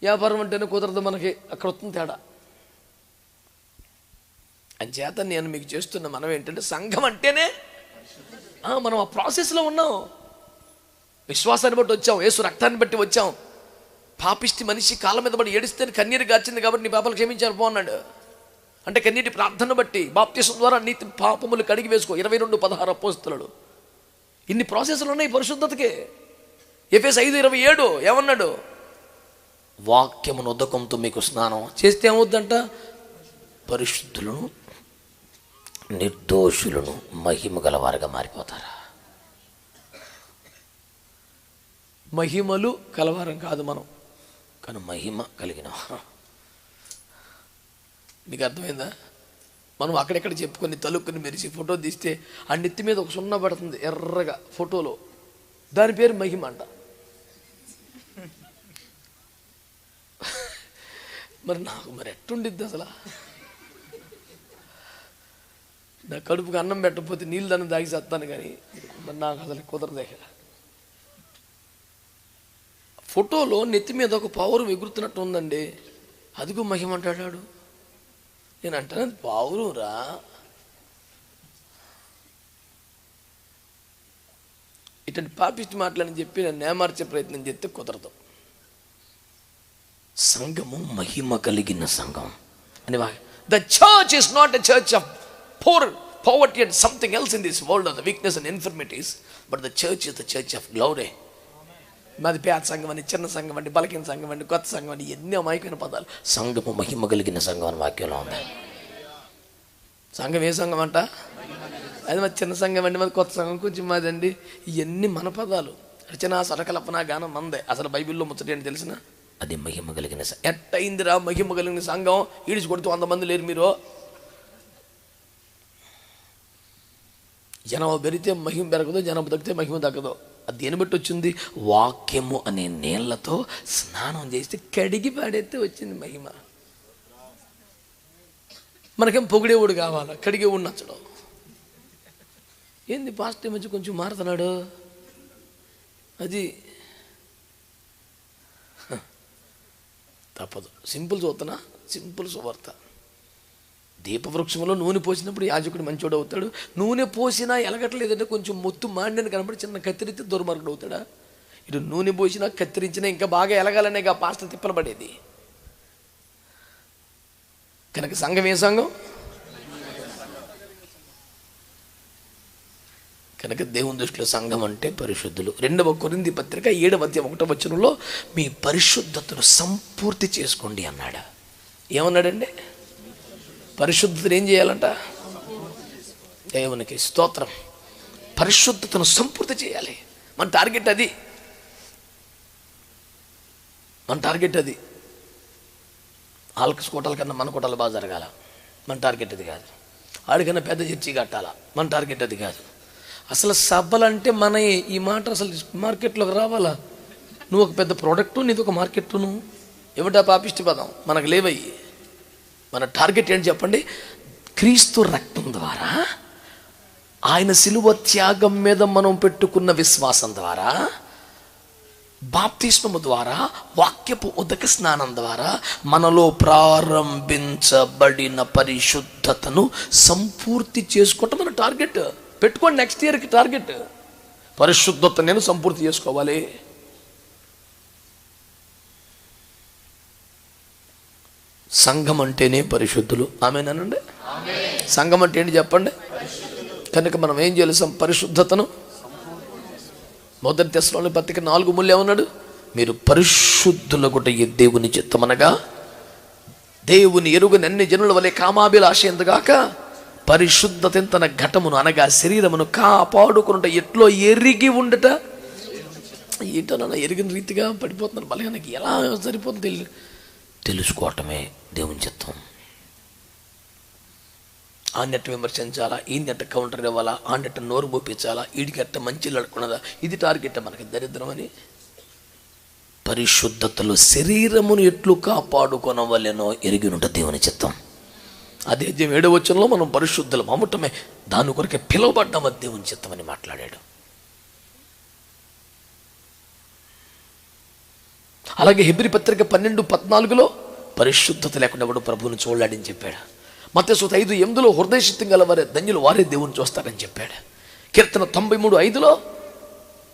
వ్యాపారం అంటేనే కుదరదు మనకి, అక్కడ వస్తుంది తేడా. అంచేత నేను మీకు చేస్తున్న మనం ఏంటంటే, సంఘం అంటేనే మనం ఆ ప్రాసెస్లో ఉన్నాం. విశ్వాసాన్ని బట్టి వచ్చాం, యేసు రక్తాన్ని బట్టి వచ్చాం. పాపిష్టి మనిషి కాళ్ళ మీద పడి ఏడిస్తే కన్నీరు గార్చింది కాబట్టి నీ పాపాలు క్షమించాను పో అన్నాడు. అంటే కన్నీటి ప్రార్థన బట్టి బాప్తిసం ద్వారా నీతి పాపములు కడిగి వేసుకో. 22:16 అపోస్తలుడు. ఇన్ని ప్రాసెస్లు ఉన్నాయి పరిశుద్ధతకి. ఎఫెసు 5:27 ఏమన్నాడు? వాక్యమును ఉదకంతో మీకు స్నానం చేస్తే ఏమవుద్దంట? పరిశుద్ధులను నిర్దోషులను మహిమ గలవారుగా మారిపోతారా? మహిమలు కలవారం కాదు మనం, కానీ మహిమ కలిగిన. మీకు అర్థమైందా? మనం అక్కడెక్కడ చెప్పుకొని తలుక్కుని మెరిసి ఫోటో తీస్తే ఆ నెత్తి మీద ఒక సున్నా పడుతుంది ఎర్రగా ఫోటోలో, దాని పేరు మహిమ అంట. మరి నాకు మరి ఎట్టుండిద్ది అసలు? నా కడుపుకి అన్నం పెట్టకపోతే నీళ్ళు దాన్ని దాగి చేస్తాను, కానీ మరి నాకు అసలు కుదరదే. ఫోటోలో నెత్తి మీద ఒక పావురం ఎగురుతున్నట్టు ఉందండి, అదిగో మహిమ అంటాడు. నేను అంటాను అది పావురం రా. ఇటువంటి పాపిష్టి మాటలని చెప్పి నన్ను ఏమార్చే ప్రయత్నం చేస్తే కుదరదు. సంఘము మహిమ కలిగిన సంఘం అని. The church is not a church of poverty and something else in this world of the weakness and infirmities, but the church is the church of glory. మాది పేద సంఘం అని, చిన్న సంఘం అండి, బలకిన సంఘం అండి, కొత్త సంఘం అండి, ఎన్ని అమాయకమైన పదాలు. సంఘము మహిమ కలిగిన సంఘం అని వాక్యంలో ఉంది. సంఘం ఏ సంఘం అంట? అది మాది చిన్న సంఘం అండి, మాది కొత్త సంఘం, కొంచెం మాదండి, ఇవన్నీ మన పదాలు. రచన సరకల్పన గానం మందే. అసలు బైబిల్లో ముచ్చట ఏంటి తెలిసిన? అది మహిమ కలిగిన సంఘం. ఎట్టయిందిరా మహిమ కలిగిన సంఘం? ఈడిచి కొడుతూ 100 మంది లేరు మీరు. జనం పెరిగితే మహిమ పెరగదు, జనం తగ్గితే మహిమ తగ్గదు. అది దేని బట్టి వచ్చింది? వాక్యము అనే నీళ్లతో స్నానం చేస్తే కడిగి పాడైతే వచ్చింది మహిమ. మనకేం పొగిడేవాడు కావాలా, కడిగేవాడు నచ్చడం. ఏంది పాస్టర్ మధ్య కొంచెం మారుతున్నాడు, అది తప్పదు. సింపుల్ చూస్తున్నా, సింపుల్ సువార్త. దీపవృక్షంలో నూనె పోసినప్పుడు యాజకుడు మంచోడు అవుతాడు. నూనె పోసినా ఎలగట్లేదంటే కొంచెం మొత్తు మాండని కనబడి చిన్న కత్తిరిస్తే దుర్మార్గుడు అవుతాడా? ఇటు నూనె పోసినా కత్తిరించినా ఇంకా బాగా ఎలగాలనే పాస్టర్ తిప్పలబడేది. కనుక సంఘం ఏ సంఘం? కనుక దేవుని దృష్టిలో సంఘం అంటే పరిశుద్ధులు. 2వ కొరింథీ పత్రిక 7:1 మీ పరిశుద్ధతను సంపూర్తి చేసుకోండి అన్నాడు. ఏమన్నాడండి? పరిశుద్ధతను ఏం చేయాలంట? దేవునికి స్తోత్రం. పరిశుద్ధతను సంపూర్తి చేయాలి. మన టార్గెట్ అది. ఆల్కస్ కోటల కన్నా మన కోటలు బాగా జరగాల. మన టార్గెట్ అది కాదు. ఆడికన్నా పెద్ద చర్చి కట్టాలా, మన టార్గెట్ అది కాదు. అసలు సభలంటే మన ఈ మాట అసలు మార్కెట్లోకి రావాలా? నువ్వు ఒక పెద్ద ప్రోడక్టు, నీది ఒక మార్కెట్ను. ఏమిటా పాపిష్టి పదం? మనకు లేవయ్యి. మన టార్గెట్ ఏంటి చెప్పండి? క్రీస్తు రక్తం ద్వారా, ఆయన శిలువ త్యాగం మీద మనం పెట్టుకున్న విశ్వాసం ద్వారా, బాప్తిస్మము ద్వారా, వాక్యపు ఉదక స్నానం ద్వారా మనలో ప్రారంభించబడిన పరిశుద్ధతను సంపూర్తి చేసుకోవటం మన టార్గెట్. పెట్టుకోండి నెక్స్ట్ ఇయర్కి టార్గెట్. పరిశుద్ధత నేను సంపూర్తి చేసుకోవాలి. సంఘం అంటేనే పరిశుద్ధులు. ఆమేనండి. సంఘం అంటే ఏంటి చెప్పండి? కనుక మనం ఏం చేయాలి? పరిశుద్ధతను. మొదటి తెస్సలోని పత్రిక 4:3 ఏమన్నాడు? మీరు పరిశుద్ధులగుట ఈ దేవుని చిత్తమనగా దేవుని ఎరుగని అన్ని జనుల వలె కామాభిలాష ఎందుగాక పరిశుద్ధత తన ఘటమును అనగా శరీరమును కాపాడుకునుట ఎట్లో ఎరిగి ఉండట. ఏంటో నన్ను ఎరిగిన రీతిగా పడిపోతున్నాను. బలహీనకి ఎలా సరిపోతుంది తెలుసుకోవటమే దేవుని చిత్తం. ఆ నెట్ విమర్శించాలా, ఈ నెట్ కౌంటర్ ఇవ్వాలా, ఆ నెట్ నోరు మోపించాలా, వీడికి అట్ట మంచి లడుకున్నదా, ఇది టార్గెట్ మనకి దరిద్రం అని. పరిశుద్ధతలో శరీరమును ఎట్లు కాపాడుకొనవలెనో ఎరిగినుంట దేవుని చిత్తం. అదే 7వ వచనంలో మనం పరిశుద్ధులు మమ్మటమే దాని కొరకే పిలువబడ్డామని దేవుని చిత్తం అని మాట్లాడాడు. అలాగే హెబ్రీ పత్రిక 12:14 పరిశుద్ధత లేకుండా ఎవడు ప్రభువుని చూడలేడని చెప్పాడు. మత్తయి 5:8 హృదయశుద్ధి గల వారే ధన్యులు, వారే దేవుని చూస్తారని చెప్పాడు. కీర్తన 93:5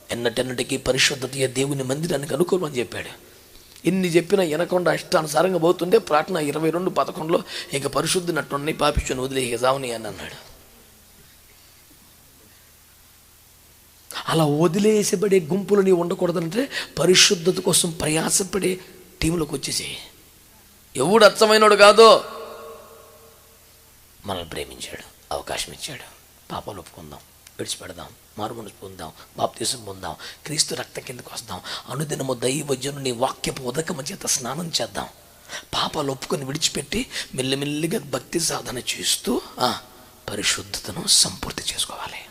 ఎన్నటెన్నటికీ పరిశుద్ధత దేవుని మందిరానికి అనుకూలమని చెప్పాడు. ఇన్ని చెప్పినా వినకుండా ఇష్టానుసారంగా పోతుంటే ప్రార్థన 22:11 ఇక పరిశుద్ధినట్టున్నాయి, పాపిష్టిని వదిలే ఇక జావని అని అన్నాడు. అలా వదిలేసబడే గుంపులు నీవు ఉండకూడదంటే పరిశుద్ధత కోసం ప్రయాసపడే టీంలోకి వచ్చేసి. ఎవడు అచ్చమైనడు కాదో మనల్ని ప్రేమించాడు, అవకాశం ఇచ్చాడు. పాపాలు ఒప్పుకుందాం, విడిచిపెడదాం, మారుమనసు పొందాం, బాప్తిసం పొందాం, క్రీస్తు రక్తం కిందకు వస్తాం, అనుదినము దైవజనుని వాక్యపు ఉదకము చేత స్నానం చేద్దాం, పాపాలు ఒప్పుకొని విడిచిపెట్టి మెల్లిమెల్లిగా భక్తి సాధన చేస్తూ పరిశుద్ధతను సంపూర్తి చేసుకోవాలి.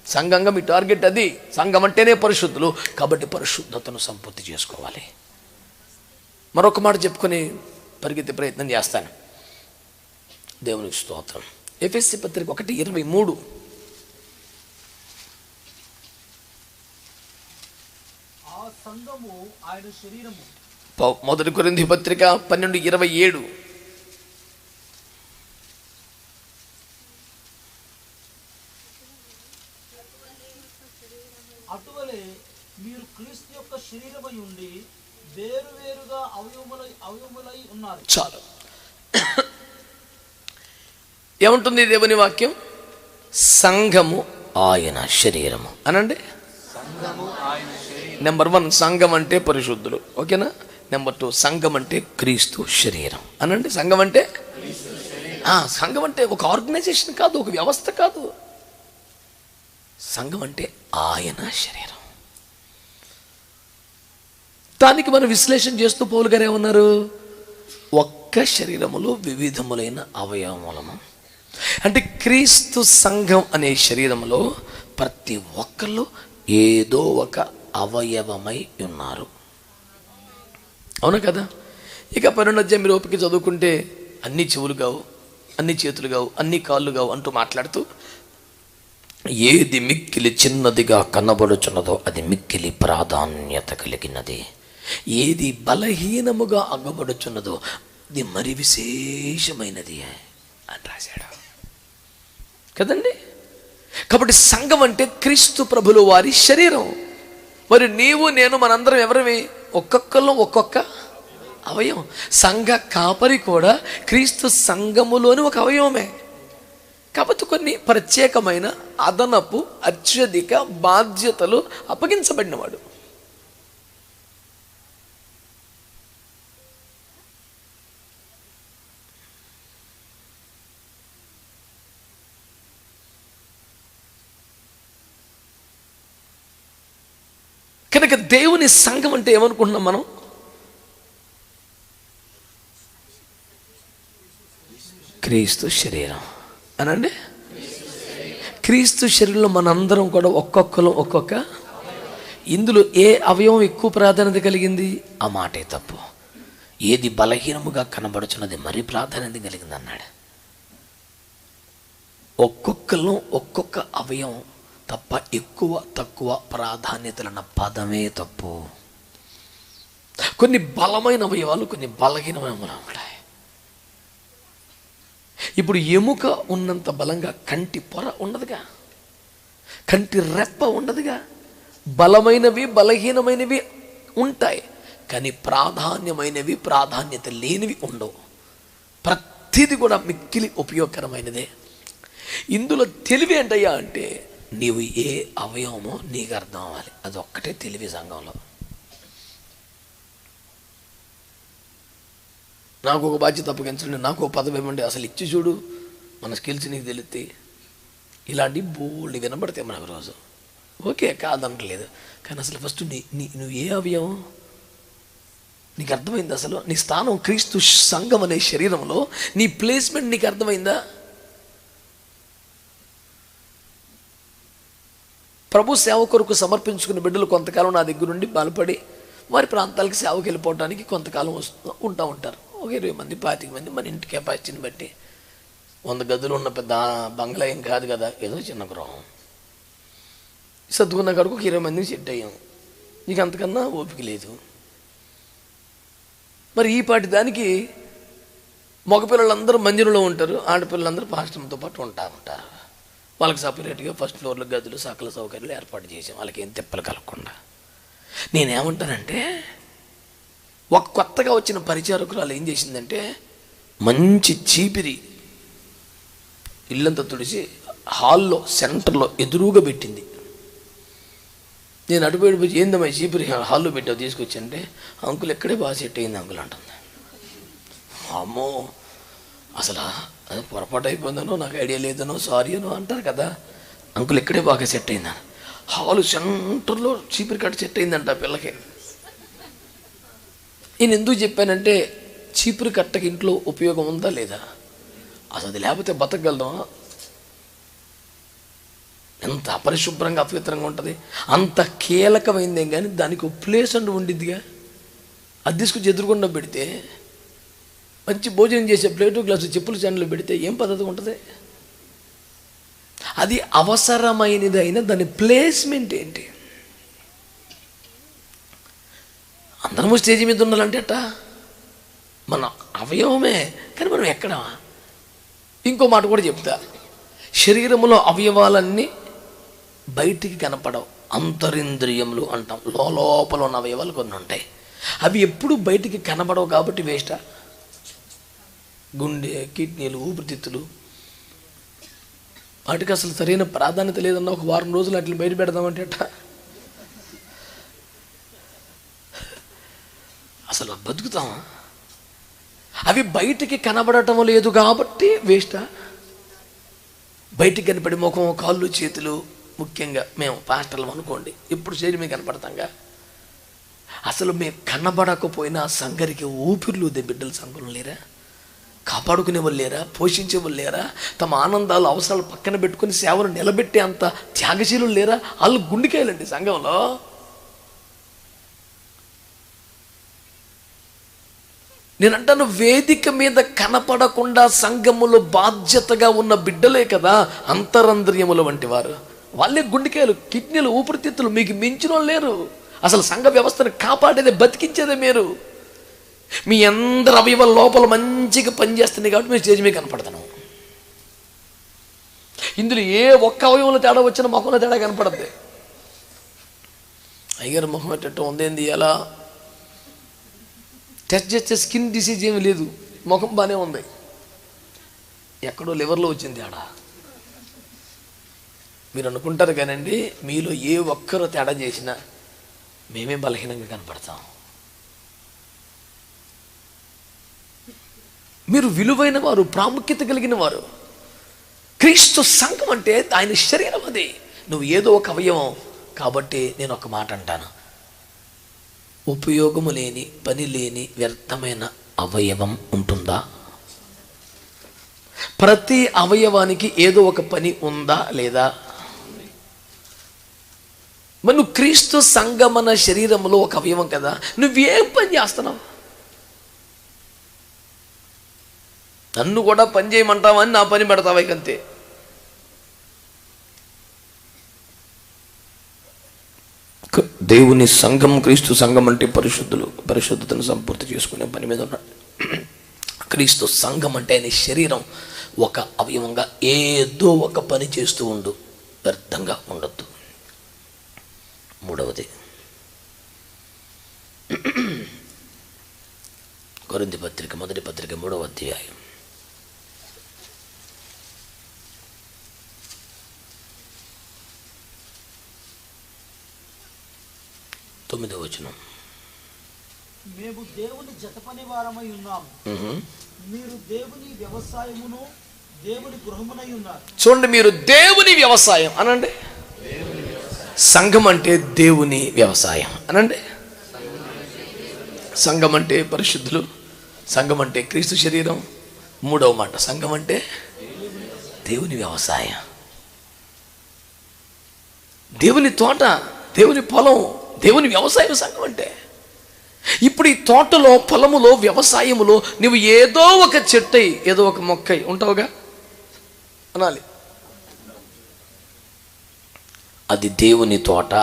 సంఘంగా మీ టార్గెట్ అది. సంఘం అంటేనే పరిశుద్ధులు కాబట్టి పరిశుద్ధతను సంపూర్తి చేసుకోవాలి. మరొక మాట చెప్పుకొని పరిగెత్తే ప్రయత్నం చేస్తాను. దేవునికి స్తోత్రం. ఎఫెసీ పత్రిక 1:23 ఆ సంఘము ఆయన శరీరము. మొదటి కొరింథీ పత్రిక 12:27 అటువలే మీరు క్రీస్తు యొక్క శరీరమై ఉండి వేరువేరుగా అవయవములై ఉన్నారు. చాలు. ఏముంటుంది దేవుని వాక్యం? సంఘము ఆయన శరీరము అనండి. నెంబర్ 1 సంఘం అంటే పరిశుద్ధులు, ఓకేనా? నెంబర్ 2 సంఘం అంటే క్రీస్తు శరీరం అనండి. సంఘం అంటే సంఘం అంటే ఒక ఆర్గనైజేషన్ కాదు, ఒక వ్యవస్థ కాదు. సంఘం అంటే ఆయన శరీరం. దానికి మనం విశ్లేషణ చేస్తూ పౌలు గారు ఏమన్నారు? ఒక్క శరీరములో వివిధములైన అవయవములము. అంటే క్రీస్తు సంఘం అనే శరీరంలో ప్రతి ఒక్కళ్ళు ఏదో ఒక అవయవమై ఉన్నారు. అవునా కదా? ఇక 12వ అధ్యాయం మీరు ఓపిక చదువుకుంటే అన్ని చెవులు కావు, అన్ని చేతులు కావు, అన్ని కాళ్ళు కావు అంటూ మాట్లాడుతూ ఏది మిక్కిలి చిన్నదిగా కనబడుచున్నదో అది మిక్కిలి ప్రాధాన్యత కలిగినది, ఏది బలహీనముగా అగ్గబడుచున్నదో అది మరి విశేషమైనది అని రాశాడు కదండి. కాబట్టి సంఘం అంటే క్రీస్తు ప్రభుల వారి శరీరం. మరి నీవు నేను మనందరం ఎవరివి? ఒక్కొక్కరు ఒక్కొక్క అవయవం. సంఘ కాపరి కూడా క్రీస్తు సంఘములోని ఒక అవయవమే. కాబట్టి కొన్ని ప్రత్యేకమైన అదనపు అత్యధిక బాధ్యతలు అప్పగించబడినవాడు. కనుక దేవుని సంఘం అంటే ఏమనుకుంటున్నాం మనం? క్రీస్తు శరీరం అనండి. క్రీస్తు శరీరంలో మనందరం కూడా ఒక్కొక్క ఇందులో ఏ అవయవం ఎక్కువ ప్రాధాన్యత కలిగింది? ఆ మాటే తప్పు. ఏది బలహీనముగా కనబడుచున్నది మరీ ప్రాధాన్యత కలిగింది అన్నాడు. ఒక్కొక్కరు ఒక్కొక్క అవయవం తప్ప ఎక్కువ తక్కువ ప్రాధాన్యతలన్న పదమే తప్పు. కొన్ని బలమైన అవయవాలు, కొన్ని బలహీనమైన అవయవాలు ఉంటాయి. ఇప్పుడు ఎముక ఉన్నంత బలంగా కంటి పొర ఉండదుగా, కంటి రెప్ప ఉండదుగా. బలమైనవి బలహీనమైనవి ఉంటాయి, కానీ ప్రాధాన్యమైనవి ప్రాధాన్యత లేనివి ఉండవు. ప్రతిది కూడా మిక్కిలి ఉపయోగకరమైనదే. ఇందులో తెలివి ఏంటయ్యా అంటే, నీవు ఏ అవయవమో నీకు అర్థం అవ్వాలి. అది ఒక్కటే తెలివి సంఘంలో. నాకు ఒక బాధ్యత అప్పగించండి, నాకు ఒక పదవి ఇవ్వండి, అసలు ఇచ్చి చూడు, మన స్కిల్స్ నీకు తెలుస్తాయి. ఇలాంటి బోల్డ్ వినబడతాయి మనకు రోజు. ఓకే, కాదనట్లేదు, కానీ అసలు ఫస్ట్ నువ్వు ఏ అవయవం నీకు అర్థమైందా? అసలు నీ స్థానం క్రీస్తు సంఘం అనే శరీరంలో నీ ప్లేస్మెంట్ నీకు అర్థమైందా? ప్రభు సేవ కొరకు సమర్పించుకున్న బిడ్డలు కొంతకాలం నా దగ్గర నుండి బలపడి వారి ప్రాంతాలకు సేవకి వెళ్ళిపోవడానికి కొంతకాలం ఉంటారు. ఒక 20 మంది 25 మంది మన ఇంటి కెపాసిటీని బట్టి. 100 గదులు ఉన్న పెద్ద బంగ్లా ఏం కాదు కదా, ఏదో చిన్న గృహం. సర్దుకున్న కాడికి ఒక 20 మందిని సెట్ అయ్యాం. నీకు అంతకన్నా ఓపిక లేదు. మరి ఈ పాటి దానికి మగపిల్లలందరూ మందిరంలో ఉంటారు, ఆడపిల్లలందరూ పాస్టర్తో పాటు ఉంటారు. వాళ్ళకి సపరేట్గా ఫస్ట్ ఫ్లోర్లో గదులు సకల సౌకర్యాలు ఏర్పాటు చేసాం, వాళ్ళకి ఏం తిప్పలు కలగకుండా. నేనేమంటానంటే, ఒక కొత్తగా వచ్చిన పరిచారకురాలు ఏం చేసిందంటే, మంచి చీపిరి ఇల్లంతా తుడిచి హాల్లో సెంటర్లో ఎదురుగా పెట్టింది. నేను అటుపోయి ఏందమ్మా చీపిరి హాల్లో పెట్టావు తీసుకొచ్చి అంటే, అంకుల్ ఎక్కడే బాగా సెట్ అయింది అంకుల్ అంటుంది. అమ్మో, అసలు అది పొరపాటు అయిపోయిందనో, నాకు ఐడియా లేదనో, సారీ అనో అంటారు కదా. అంకుల్ ఎక్కడే బాగా సెట్ అయిందని. హాలు సెంటర్లో చీపిరి కట్ట సెట్ అయిందంట ఆ పిల్లకి. నేను ఎందుకు చెప్పానంటే, చీపురు కట్టకి ఇంట్లో ఉపయోగం ఉందా లేదా? అసలు అది లేకపోతే బతకగలదామా? ఎంత అపరిశుభ్రంగా అపవిత్రంగా ఉంటుంది. అంత కీలకమైందేం కానీ దానికి ఒక ప్లేస్ అంటూ ఉండిద్దిగా. అది తీసుకొచ్చి ఎదురుకుండా పెడితే, మంచి భోజనం చేసే ప్లేటు గ్లాసు చెప్పులు చాండ్లు పెడితే ఏం పద్ధతి ఉంటుంది? అది అవసరమైనది అయినా దాని ప్లేస్మెంట్ ఏంటి? అందరము స్టేజ్ మీద ఉండాలంటే అట్ట మన అవయవమే, కానీ మనం ఎక్కడ? ఇంకో మాట కూడా చెప్తా, శరీరంలో అవయవాలన్నీ బయటికి కనపడవు, అంతరింద్రియములు అంటాం. లోపల ఉన్న అవయవాలు కొన్ని ఉంటాయి, అవి ఎప్పుడు బయటికి కనపడవు కాబట్టి వేస్టా. గుండె, కిడ్నీలు, ఊపిరితిత్తులు, వాటికి అసలు సరైన ప్రాధాన్యత లేదన్న ఒక వారం రోజులు అట్లా బయట పెడదామంటే అట్ట అసలు బతుకుతామా? అవి బయటికి కనబడటం లేదు కాబట్టి వేస్టా. బయటికి కనపడి ముఖం, కాళ్ళు, చేతులు, ముఖ్యంగా మేము పాస్టర్లు అనుకోండి, ఇప్పుడు చేరి మేము కనపడతాంగా. అసలు మేము కనబడకపోయినా సంఘరికి ఊపిర్లు బిడ్డల సంఘం లేరా? కాపాడుకునే వాళ్ళు లేరా? పోషించే వాళ్ళు లేరా? తమ ఆనందాలు, అవసరాలు పక్కన పెట్టుకుని సేవను నిలబెట్టే అంత త్యాగశీలు లేరా? వాళ్ళు గుండెకాయలండి సంఘంలో. నేనంటాను, వేదిక మీద కనపడకుండా సంఘములో బాధ్యతగా ఉన్న బిడ్డలే కదా అంతరంద్రియముల వంటి వారు. వాళ్ళే గుండెకాయలు, కిడ్నీలు, ఊపిరితిత్తులు. మీకు మించిన వాళ్ళు లేరు. అసలు సంఘ వ్యవస్థను కాపాడేదే, బతికించేదే మీరు. మీ అందరి అవయవాల లోపల మంచిగా పనిచేస్తుంది కాబట్టి మీరు స్టేజ్ మీద కనపడతాను. ఇందులో ఏ ఒక్క అవయవంలో తేడా వచ్చినా ముఖంలో తేడా కనపడద్ది. అయ్యారు ముఖం ఎట్టట్టు ఉందేంది, ఎలా టెస్ట్ చేస్తే స్కిన్ డిసీజ్ ఏమీ లేదు, ముఖం బాగానే ఉంది, ఎక్కడో లివర్లో వచ్చింది తేడా. మీరు అనుకుంటారు కానండి, మీలో ఏ ఒక్కరో తేడా చేసినా మేమే బలహీనంగా కనపడతాం. మీరు విలువైన వారు, ప్రాముఖ్యత కలిగిన వారు. క్రీస్తు సంఘం అంటే ఆయన శరీరం. అది నువ్వు ఏదో ఒక అవయవం కాబట్టి నేను ఒక మాట అంటాను, ఉపయోగము లేని, పని లేని, వ్యర్థమైన అవయవం ఉంటుందా? ప్రతి అవయవానికి ఏదో ఒక పని ఉందా లేదా? మరి నువ్వు క్రీస్తు సంగమన శరీరంలో ఒక అవయవం కదా, నువ్వేం పని చేస్తున్నావు? నన్ను కూడా పని చేయమంటావని నా పని పెడతావా? అంతే. దేవుని సంఘం, క్రీస్తు సంఘం అంటే పరిశుద్ధులు, పరిశుద్ధతను సంపూర్తి చేసుకునే పని మీద ఉన్నాడు. క్రీస్తు సంఘం అంటే ఆయన శరీరం, ఒక అవయవంగా ఏదో ఒక పని చేస్తూ ఉండు, వ్యర్థంగా ఉండొద్దు. మూడవది, కొరింథీ పత్రిక మొదటి పత్రిక 3వ అధ్యాయం 9వ వచనం. మేము దేవుని జతపని వారమై ఉన్నాము, మీరు దేవుని వ్యవసాయమును దేవుని గృహమునై ఉన్నారు. చూడండి, మీరు దేవుని వ్యవసాయం అనండి. సంఘం అంటే దేవుని వ్యవసాయం అనండి. సంఘం అంటే పరిశుద్ధులు, సంఘం అంటే క్రీస్తు శరీరం. మూడవ మాట, సంఘం అంటే దేవుని వ్యవసాయం, దేవుని తోట, దేవుని పొలం, దేవుని వ్యవసాయం సంఘం అంటే. ఇప్పుడు ఈ తోటలో, పొలములో, వ్యవసాయములో నువ్వు ఏదో ఒక చెట్టై, ఏదో ఒక మొక్కై ఉంటావుగా అనాలి. అది దేవుని తోట,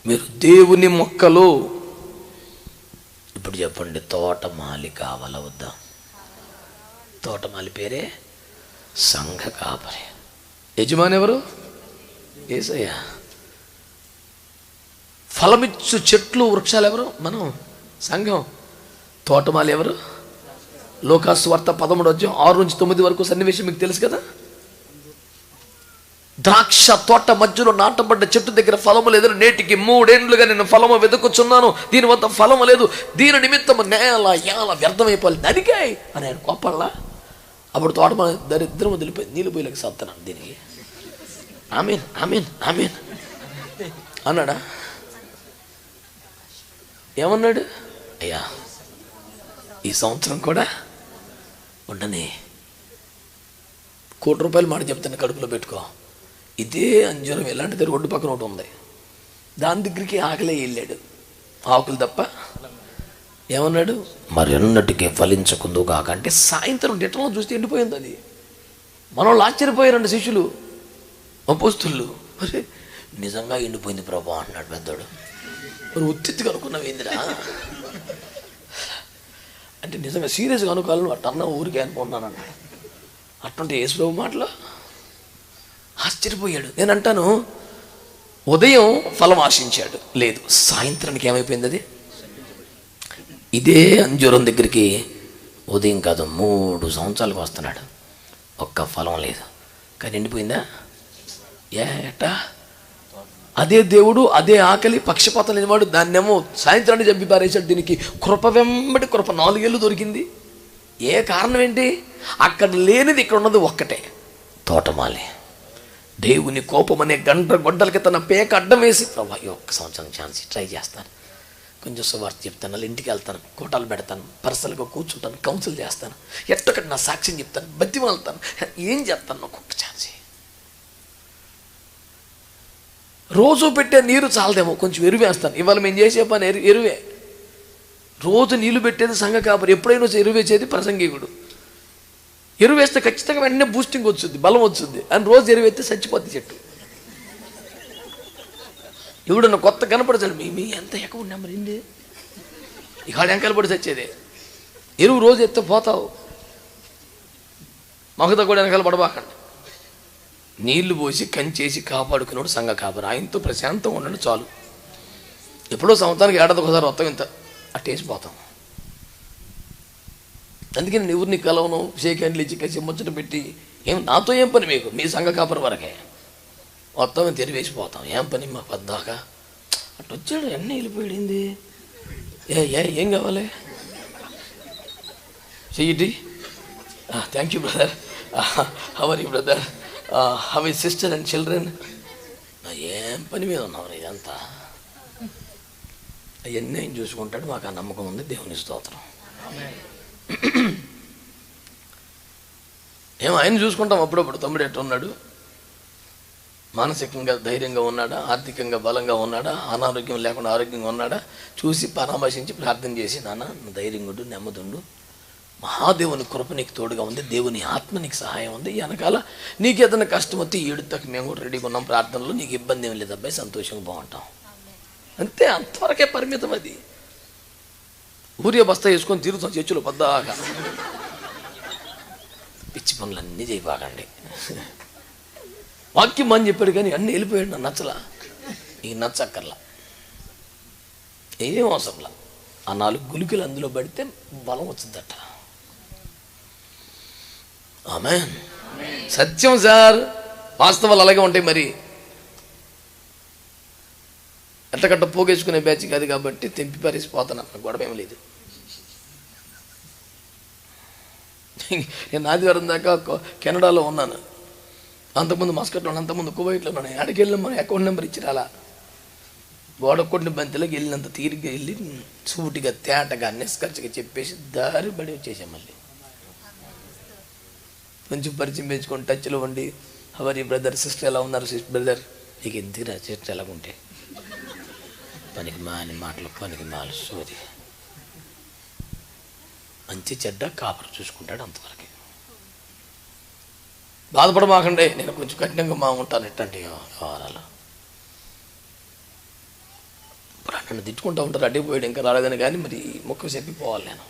మీరు దేవుని మొక్కలు. ఇప్పుడు చెప్పండి, తోటమాలి కావాలా వద్దా? తోటమాలి పేరే సంఘ కాపరి. యజమాని ఎవరు? యేసయ్య. ఫలమిచ్చు చెట్లు, వృక్షాలు ఎవరు? మనం, సంఘం. తోటమాలి ఎవరు? లోకాసు వార్త 13:6-9 వరకు సన్నివేశం మీకు తెలుసు కదా. ద్రాక్ష తోట మధ్యలో నాటబడ్డ చెట్టు దగ్గర ఫలము లేదు, నేటికి 3 ఏళ్లుగా నేను ఫలము వెతుకుచున్నాను, దీని వద్ద ఫలము లేదు, దీని నిమిత్తము నేల యాల వ్యర్థమైపోవాలి, నరికాయి అని ఆయన కోపల్లా. అప్పుడు తోటమాలి దరిద్రం వదిలిపోయింది, నీళ్ళు పోయిలకు సత్తున్నాను దీనికి. ఆమేన్ ఆమేన్ ఆమేన్ అన్నాడా? ఏమన్నాడు? అయ్యా ఈ సంవత్సరం కూడా ఉండని, ₹1,00,00,000 మాట చెప్తాను, కడుపులో పెట్టుకో. ఇదే అంజూరం ఎలాంటిది, రోడ్డు పక్కన ఒకటి ఉంది, దాని దగ్గరికి ఆకలే వెళ్ళాడు, ఆకులు తప్ప. ఏమన్నాడు? మరెన్నటికీ ఫలించకుందు కాక అంటే సాయంత్రం డిటంలో చూస్తే ఎండిపోయింది అది. మనం ఆశ్చర్యపోయారండి శిష్యులు, అపోస్తులు. మరి నిజంగా ఎండిపోయింది ప్రభా అన్నాడు పెద్దోడు. మరి ఉత్తిగా అనుకున్నావు ఏందిరా అంటే, నిజంగా సీరియస్గా అనుకోవాలని అట్ట అన్న ఊరికే అనుకున్నాను అన్నాడు. అట్టుంటే యేసు ప్రభు మాటలో ఆశ్చర్యపోయాడు. నేను అంటాను, ఉదయం ఫలం ఆశించాడు, లేదు, సాయంత్రానికి ఏమైపోయింది అది. ఇదే అంజూరం దగ్గరికి ఉదయం కాదు 3 సంవత్సరాలకు వస్తున్నాడు, ఒక్క ఫలం లేదు, కానీ ఎండిపోయిందా? ఏటా? అదే దేవుడు, అదే ఆకలి, పక్షపాతం లేనివాడు, దాన్నేమో సాయంత్రాన్ని చంపి పారేశాడు. దీనికి కృప వెంబడి కృప 4 ఏళ్ళు దొరికింది. ఏ కారణం ఏంటి? అక్కడ లేనిది ఇక్కడ ఉన్నది ఒక్కటే, తోటమాలి. దేవుని కోపం అనే గొడ్డలకి తన పేక అడ్డం వేసి, ప్రభా ఈ ఒక్క సంవత్సరం ఛాన్స్ ట్రై చేస్తాను, కొంచెం సువార్త చెప్తాను, వాళ్ళ ఇంటికి వెళ్తాను, కోటాలు పెడతాను, పర్సనల్గా కూర్చుంటాను, కౌన్సిల్ చేస్తాను, ఎట్టొకటి నా సాక్ష్యం చెప్తాను, బతిమాలుతాను, ఏం చేస్తాను, ఒక్కొక్క ఛాన్స్. రోజు పెట్టే నీరు చాలదేమో, కొంచెం ఎరువు వేస్తాను. ఇవాళ మేము చేసే పని ఎరువే. రోజు నీళ్లు పెట్టేది సంఘ కాపరి, ఎప్పుడైనా ఎరువు వేసేది ప్రసంగికుడు. ఎరువు వేస్తే ఖచ్చితంగా వెంటనే బూస్టింగ్ వచ్చింది, బలం వచ్చింది. అని రోజు ఎరువు వేస్తే చచ్చిపోద్ది చెట్టు. ఎవడన్నా కొత్త కనపడతాడు, మీ ఎంత ఎక్కువ నెంబర్ ఏంది, ఇక వెంకాయలు పడి చచ్చేదే. ఎరువు రోజు ఎత్తే పోతావు, మగత కూడా వెనకాల పడబాకండి. నీళ్లు పోసి కంచేసి కాపాడుకున్నాడు సంఘ కాపరి. ఆయనతో ప్రశాంతంగా ఉండడం చాలు. ఎప్పుడో సంవత్సరానికి ఏడాది ఒకసారి వస్తాం, ఇంత అట్టేసిపోతాం. అందుకే నేను ఎవరిని కలవను, షేక్ హ్యాండ్లు ఇచ్చి కలిసి ముచ్చట పెట్టి, నాతో ఏం పని మీకు, మీ సంఘ కాపరి వరకే మొత్తం తెరివేసిపోతాం. ఏం పని మా పద్దాకా అటు వచ్చాడు, ఎన్ని వెళ్ళిపోయింది, ఏం కావాలి చెయ్యి. Thank you brother, how are you brother, how is sister and children. ఏం పని మీద ఉన్నావు ఇదంతా, అవన్నీ ఆయన చూసుకుంటాడు. మాకు ఆ నమ్మకం ఉంది, దేవుని స్తోత్రం. ఆయన చూసుకుంటాం అప్పుడప్పుడు తమ్ముడు ఎట్లా ఉన్నాడు, మానసికంగా ధైర్యంగా ఉన్నాడా, ఆర్థికంగా బలంగా ఉన్నాడా, అనారోగ్యం లేకుండా ఆరోగ్యంగా ఉన్నాడా చూసి పరామర్శించి ప్రార్థన చేసి, నాన్న ధైర్యంగుడు నెమ్మదుండు, మహాదేవుని కృప నీకు తోడుగా ఉంది, దేవుని ఆత్మ నీకు సహాయం ఉంది, వెనకాల నీకు ఏదైనా కష్టం వస్తే ఏడుతాకి మేము కూడా రెడీగా ఉన్నాం, ప్రార్థనలో నీకు ఇబ్బంది ఏం లేదు అబ్బాయి, సంతోషంగా బాగుంటాం. అంతే, అంతవరకే పరిమితం. అది ఊరియా బస్తా వేసుకొని తిరుగుతాం చర్చిలో పద్దాగా. పిచ్చి పనులన్నీ చేయబాగండి. వాక్యం అని చెప్పాడు కానీ అన్నీ వెళ్ళిపోయాడు, నా నచ్చలా, ఈ నచ్చక్కర్లా, ఏం అవసరంలా. ఆ 4 గులికలు అందులో పడితే బలం వచ్చిందట. ఆమేన్. సత్యం సార్, వాస్తవాలు అలాగే ఉంటాయి. మరి ఎట్టకట్ట పోగేసుకునే బ్యాచ్ కాదు కాబట్టి తెంపి పరిసిపోతాను, గొడవ ఏం లేదు. నేను ఆదివారం దాకా కెనడాలో ఉన్నాను, అంతకుముందు మస్కట్లో, అంతకుముందు కువైట్లో ఉన్నాను. ఎక్కడికి వెళ్ళినా మన అకౌంట్ నెంబర్ ఇచ్చి రాలా, గోడ కొట్టిన బంతిలోకి వెళ్ళినంత తీరిగ్గా వెళ్ళి సూటిగా తేటగా నిష్కర్షగా చెప్పేసి దారి పడి వచ్చేసాం. మళ్ళీ కొంచెం పరిచయం పెంచుకొని టచ్లో ఉండి, హవరీ బ్రదర్, సిస్టర్ ఎలా ఉన్నారు, సిస్టర్ బ్రదర్, నీకు ఎందుకురా సిస్టర్ ఎలాగుంటే పనికి మాని మాటలు, పనికి మాలు సోది, మంచి చెడ్డ కాపరు చూసుకుంటాడు, అంతవరకే. బాధపడమాకండి, నేను కొంచెం కఠినంగా ఉంటాను ఎట్టండి వ్యవహారాలు. నన్ను తిట్టుకుంటూ ఉంటారు, అడ్డిపోయాడు ఇంకా రాలేదని, కానీ మరి మొక్క చెప్పిపోవాలి నేను.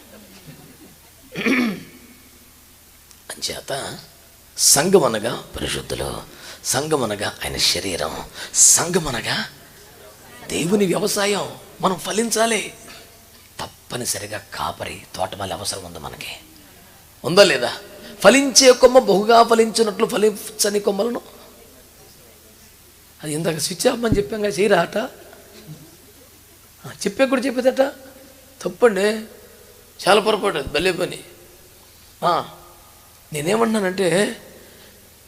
అంచేత సంఘం అనగా పరిశుద్ధులు, సంఘం అనగా ఆయన శరీరం, సంఘం అనగా దేవుని వ్యవసాయం. మనం ఫలించాలి, తప్పనిసరిగా కాపరి తోటమాలి అవసరం ఉంది మనకి, ఉందా లేదా? ఫలించే కొమ్మ బహుగా ఫలించినట్లు ఫలించని కొమ్మలను, అది ఇందాక స్విచ్ ఆఫ్ అని చెప్పాం కదా, చేయరా అట చెప్పే కూడా చెప్పేదట, తప్పండి, చాలా పొరపాటు, అది భలే పని. నేనేమన్నానంటే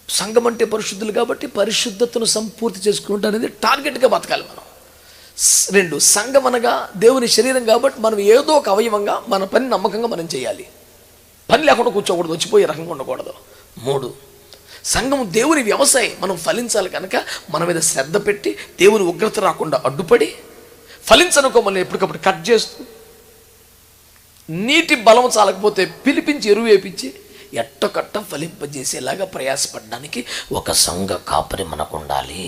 సంఘం అంటే పరిశుద్ధులు కాబట్టి పరిశుద్ధతను సంపూర్తి చేసుకుంటా అనేది టార్గెట్గా బతకాలి మనం. 2, సంఘం అనగా దేవుని శరీరం కాబట్టి మనం ఏదో ఒక అవయవంగా మన పని నమ్మకంగా మనం చేయాలి, పని లేకుండా కూర్చోకూడదు, వచ్చిపోయే రకంగా ఉండకూడదు. 3, సంఘం దేవుని వ్యవసాయం, మనం ఫలించాలి కనుక మన మీద శ్రద్ధ పెట్టి దేవుని ఉగ్రత రాకుండా అడ్డుపడి ఫలించనుకో మనం ఎప్పటికప్పుడు కట్ చేస్తూ, నీటి బలం చాలకపోతే పిలిపించి ఎరువు వేపించి ఎట్టకట్ట ఫలింపజేసేలాగా ప్రయాసపడడానికి ఒక సంఘ కాపరి మనకు ఉండాలి.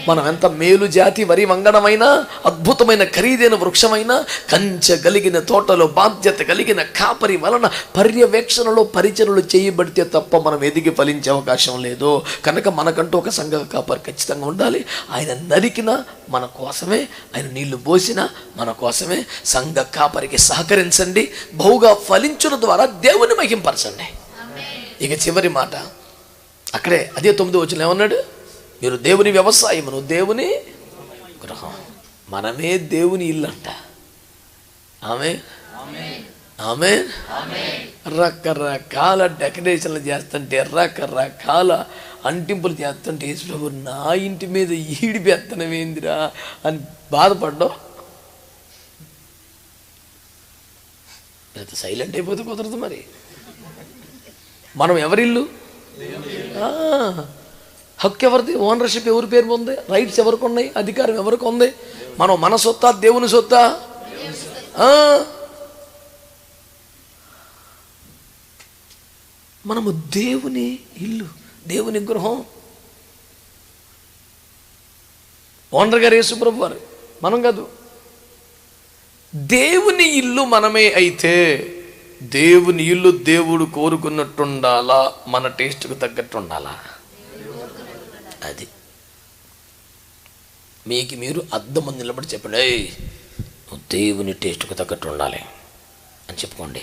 మనం ఎంత మేలు జాతి వరి వంగడమైన, అద్భుతమైన ఖరీదైన వృక్షమైన, కంచె కలిగిన తోటలో బాధ్యత కలిగిన కాపరి వలన పర్యవేక్షణలో పరిచరణలు చేయబడితే తప్ప మనం ఎదిగి ఫలించే అవకాశం లేదు. కనుక మనకంటూ ఒక సంఘ కాపరి ఖచ్చితంగా ఉండాలి. ఆయన నరికిన మన కోసమే, ఆయన నీళ్లు పోసిన మన కోసమే. సంఘ కాపరికి సహకరించండి, బహుగా ఫలించుల ద్వారా దేవుని మహింపరచండి. ఇక చివరి మాట అక్కడే, అదే 9వ వచనం ఏమన్నాడు? మీరు దేవుని వ్యవసాయమును, దేవుని గృహం. మనమే దేవుని ఇల్లు అంట. ఆమె ఆమె రకరకాల డెకరేషన్లు చేస్తుంటే, రకరకాల అంటింపులు చేస్తుంటే, యేసు నా ఇంటి మీద ఈడి బెత్తనం ఏందిరా అని బాధపడ్డాం. సైలెంట్ అయిపోతే కుదరదు. మరి మనం ఎవరిల్లు? హక్కు ఎవరిది? ఓనర్షిప్ ఎవరి పేరు ఉంది? రైట్స్ ఎవరికి ఉన్నాయి? అధికారం ఎవరికి ఉంది? మనం మన సొత్తా, దేవుని సొత్తా? మనము దేవుని ఇల్లు, దేవుని గృహం. ఓనర్ గారు యేసు ప్రభు వారు, మనం కాదు. దేవుని ఇల్లు మనమే అయితే, దేవుని ఇల్లు దేవుడు కోరుకున్నట్టుండాలా, మన టేస్ట్కు తగ్గట్టు ఉండాలా? అది మీకు మీరు అద్దం ముందు నిలబడి చెప్పండి, నువ్వు దేవుని టేస్ట్కు తగ్గట్టు ఉండాలి అని చెప్పుకోండి.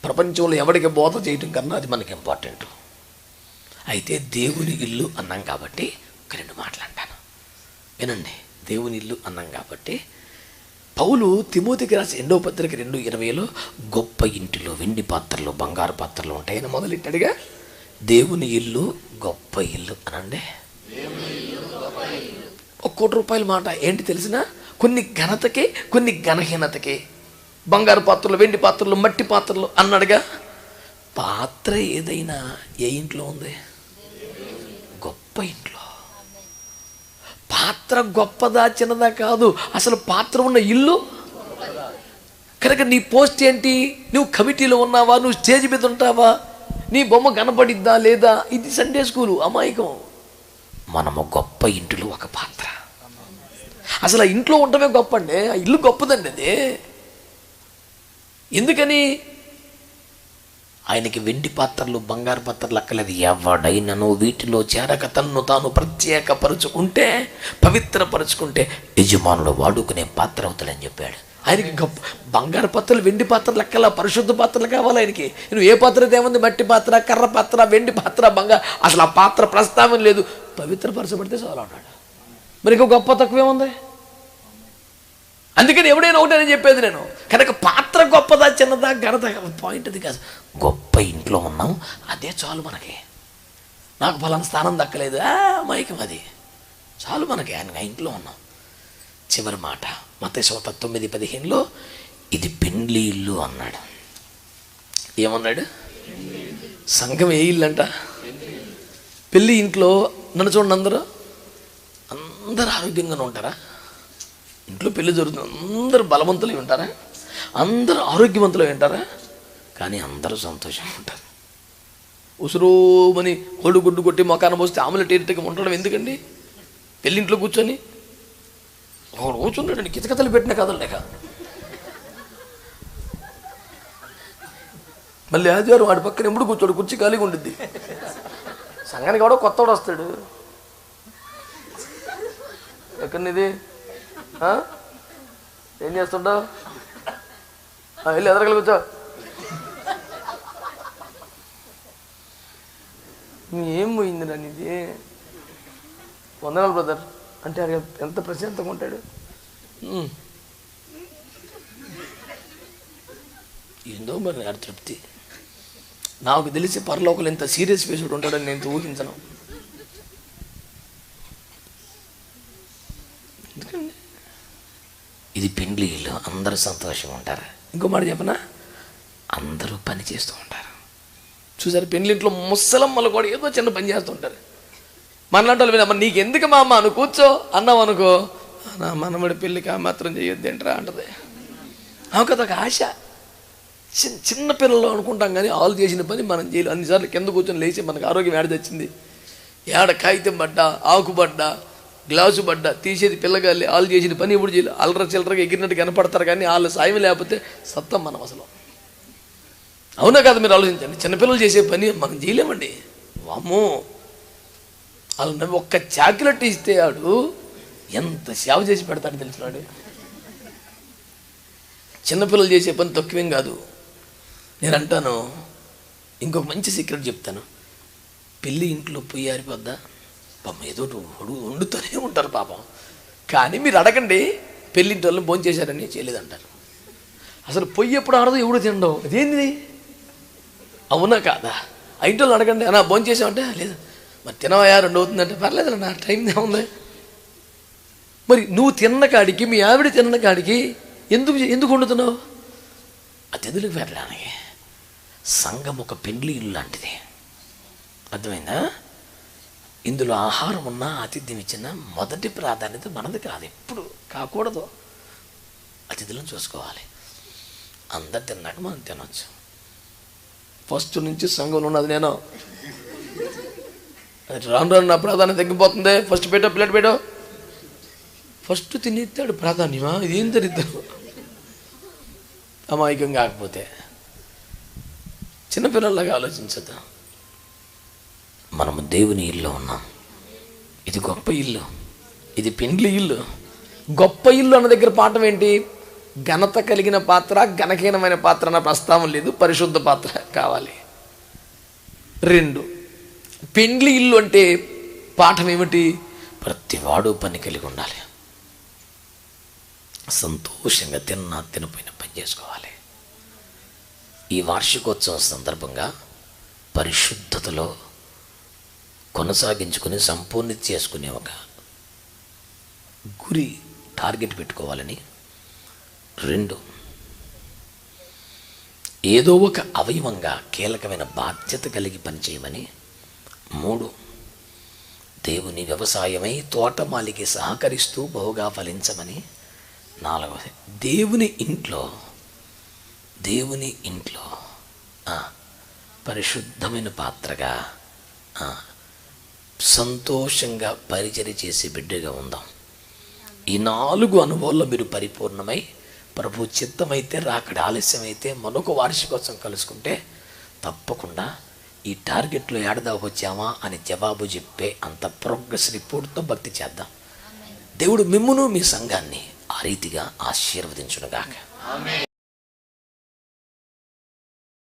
ప్రపంచంలో ఎవరికి బోధ చేయటం కన్నా అది మనకి ఇంపార్టెంట్. అయితే దేవుని ఇల్లు అన్నాం కాబట్టి ఒక 2 మాటలు అంటాను, వినండి. దేవుని ఇల్లు అన్నాం కాబట్టి పౌలు తిమోతికి రాసి 2వ పత్రిక 2:20 గొప్ప ఇంటిలో వెండి పాత్రలు, బంగారు పాత్రలు ఉంటాయని మొదలెట్టాడుగా. దేవుని ఇల్లు గొప్ప ఇల్లు అనండి. 1 కోటి రూపాయల మాట ఏంటి తెలిసిన? కొన్ని ఘనతకి, కొన్ని ఘనహీనతకి. బంగారు పాత్రలు, వెండి పాత్రలు, మట్టి పాత్రలు అన్నాడుగా. పాత్ర ఏదైనా ఏ ఇంట్లో ఉంది? గొప్ప ఇంట్లో. పాత్ర గొప్పదా చిన్నదా కాదు, అసలు పాత్ర ఉన్న ఇల్లు. కనుక నీ పోస్ట్ ఏంటి? నువ్వు కమిటీలో ఉన్నావా? నువ్వు స్టేజ్ మీద ఉంటావా? నీ బొమ్మ కనపడిద్దా లేదా? ఇది సండే స్కూలు, అమాయకం. మనము గొప్ప ఇంటిలో ఒక పాత్ర. అసలు ఆ ఇంట్లో ఉండటమే గొప్ప అండి. ఆ ఇల్లు గొప్పదండి అది. ఎందుకని? ఆయనకి వెండి పాత్రలు బంగారు పాత్రలు అక్కలేదు. ఎవడైనను వీటిలో చేరక తన్ను తాను ప్రత్యేకపరుచుకుంటే, పవిత్రపరుచుకుంటే యజమానుడు వాడుకునే పాత్ర అవుతాడని చెప్పాడు. ఆయనకి గొప్ప బంగారు పాత్రలు వెండి పాత్రలు అక్కల, పరిశుద్ధ పాత్రలు కావాలి ఆయనకి. నువ్వు ఏ పాత్ర ఏముంది? మట్టి పాత్ర, కర్ర పాత్ర, వెండి పాత్ర, బంగారు, అసలు ఆ పాత్ర ప్రస్తావన లేదు. పవిత్రపరచబడితే చాలు అన్నాడు. మరి ఇంకో గొప్ప తక్కువేముంది? అందుకని ఎవడైనా ఒకటని చెప్పేది నేను. కనుక పాత్ర గొప్పదా చిన్నదా ఘనత పాయింట్ అది కాదు. గొప్ప ఇంట్లో ఉన్నాం, అదే చాలు మనకి. నాకు ఫలానా స్థానం దక్కలేదు, మైకం, అది చాలు మనకి. ఆయన ఇంట్లో ఉన్నాం. చివరి మాట మత్తయి సువార్త 9:15 ఇది పెండ్లి ఇల్లు అన్నాడు. ఏమన్నాడు? సంఘం ఏ ఇల్లు అంట? పెళ్ళి ఇంట్లో. నన్ను చూడండి, అందరూ ఆరోగ్యంగానే ఉంటారా? ఇంట్లో పెళ్లి జరుగుతుంది, అందరూ బలవంతులు ఉంటారా? అందరూ ఆరోగ్యవంతులు ఉంటారా? కానీ అందరూ సంతోషంగా ఉంటారు. ఉసురోమని కొడుగుడ్డు కొట్టి మొకాన పోస్తే ఆమ్లెట్ ఏరిటగా ఉండడం ఎందుకండి? పెళ్ళింట్లో కూర్చొని ఒకడు కూర్చున్నాడు, కితకతలు పెట్టిన కథలు లేక. మళ్ళీ ఆదివారం వాడి పక్కన ఎప్పుడు కూర్చోడు, కుర్చీ ఖాళీగా ఉండిద్ది. సంఘానికి కూడా కొత్తవాడు వస్తాడు. ఎక్కడిది? ఏం చేస్తుంటావు? వెళ్ళి ఎదరగలి కూర్చో. ఏం పోయింది నన్ను ఇది? వందనాలు బ్రదర్ అంటే ఎంత ప్రశాంతంగా ఉంటాడు. ఏందో మరి నాకు తృప్తి. నాకు తెలిసి పరలోకలు ఎంత సీరియస్ పేషెంట్ ఉంటాడని నేను ఊహించను. ఎందుకండి ఇది పెండ్లి ఇల్లు, అందరూ సంతోషంగా ఉంటారు. ఇంకో మాట చెప్పనా? అందరూ పని చేస్తూ ఉంటారు. చూసారు, పెండ్లి ఇంట్లో ముసలమ్మలు కూడా ఏదో చిన్న పని చేస్తూ ఉంటారు. మనలాంటి వాళ్ళు వినమ్మా, నీకు ఎందుకు మా అమ్మ నువ్వు కూర్చో అన్నావు అనుకో, నా మనమడి పెళ్ళికి ఆ మాత్రం చేయొద్దు ఏంట్రా అంటది. కదా ఒక ఆశ. చిన్న పిల్లలు అనుకుంటాం కానీ వాళ్ళు చేసిన పని మనం చేయలేదు. అన్నిసార్లు కింద కూర్చొని లేచి మనకు ఆరోగ్యం ఏడ తెచ్చింది? ఏడ కాగితం పడ్డా, ఆకు పడ్డా, గ్లాసు పడ్డా తీసేది పిల్లగాలి. వాళ్ళు చేసిన పని ఇప్పుడు చేయలేదు. అల్లర చిల్లరగా ఎగిరినట్టు కనపడతారు కానీ వాళ్ళ సాయం లేకపోతే సత్తం మనం అసలు. అవునా కదా? మీరు ఆలోచించండి. చిన్నపిల్లలు చేసే పని మనం చేయలేమండి. వామ్మో, వాళ్ళు ఒక్క చాక్లెట్ ఇస్తే ఆడు ఎంత సేవ చేసి పెడతాడు తెలిసినాడు. చిన్నపిల్లలు చేసే పని తక్కువేం కాదు. నేను అంటాను, ఇంకొక మంచి సీక్రెట్ చెప్తాను. పెళ్ళి ఇంట్లో పొయ్యి ఆరిపోద్దా? పాపం ఏదో వండుతూనే ఉంటారు పాపం. కానీ మీరు అడగండి, పెళ్ళింటి వాళ్ళు భోజనం చేశారని చేయలేదంటారు. అసలు పొయ్యి ఎప్పుడు ఆడదో ఎవడు తినడం, అదేంది? అవునా కాదా? ఆ ఇంటి వాళ్ళు అడగండి, అన్నా భోజనం చేసామంటే లేదు. మరి తినవయా 2 అవుతుందంటే పర్లేదు నా టైం ఏముంది. మరి నువ్వు తిన్న కాడికి మీ ఆవిడ తిన్న కాడికి ఎందుకు వండుతున్నావు? అతిథులకు వెళ్ళడానికి. సంఘం ఒక పెండ్లి ఇల్లు లాంటిది. అర్థమైందా? ఇందులో ఆహారం ఉన్నా ఆతిథ్యం ఇచ్చినా మొదటి ప్రాధాన్యత మనది కాదు, ఎప్పుడు కాకూడదు. అతిథులను చూసుకోవాలి. అందరు తిన్నాక మనం తినవచ్చు. ఫస్ట్ నుంచి సంఘంలో ఉన్నది నేను. రాను రాను నా ప్రాధాన్యత తగ్గిపోతుంది. ఫస్ట్ పెట్టో ప్లేట్ పెట్టో, ఫస్ట్ తినేస్తాడు ప్రాధాన్యమా? ఇదేం దరిద్రం. అమాయకం కాకపోతే చిన్నపిల్లలాగా ఆలోచించద్దు. మనము దేవుని ఇల్లు ఉన్నాం. ఇది గొప్ప ఇల్లు, ఇది పెండ్లి ఇల్లు. గొప్ప ఇల్లు అన్న దగ్గర పాఠం ఏంటి? ఘనత కలిగిన పాత్ర, ఘనహీనమైన పాత్ర అన్న ప్రస్తావన లేదు. పరిశుద్ధ పాత్ర కావాలి. 2, పెండ్లి ఇల్లు అంటే పాఠం ఏమిటి? ప్రతివాడు పని కలిగి ఉండాలి. సంతోషంగా తినపోయిన పని చేసుకోవాలి. ఈ వార్షికోత్సవం సందర్భంగా పరిశుద్ధతలో కొనసాగించుకుని సంపూర్ణ చేసుకునే ఒక గురి, టార్గెట్ పెట్టుకోవాలని. 2, ఏదో ఒక అవయవంగా కీలకమైన బాధ్యత కలిగి పనిచేయమని. 3, దేవుని వ్యవసాయమై తోటమాలికి సహకరిస్తూ బహుగా ఫలించమని. 4, దేవుని ఇంట్లో పరిశుద్ధమైన పాత్రగా సంతోషంగా పరిచర్య చేసే బిడ్డగా ఉందాం. ఈ 4 అనుభవాల్లో మీరు పరిపూర్ణమై ప్రభు చిత్తమైతే, రాకడ ఆలస్యమైతే మరొక వార్షికోత్సవం కలుసుకుంటే తప్పకుండా ఈ టార్గెట్లో ఏడదాకా వచ్చామా అని జవాబు చెప్పే అంత ప్రోగ్రెస్ రిపోర్ట్తో భక్తి చేద్దాం. దేవుడు మిమ్మును మీ సంఘాన్ని ఆ రీతిగా ఆశీర్వదించునుగాక.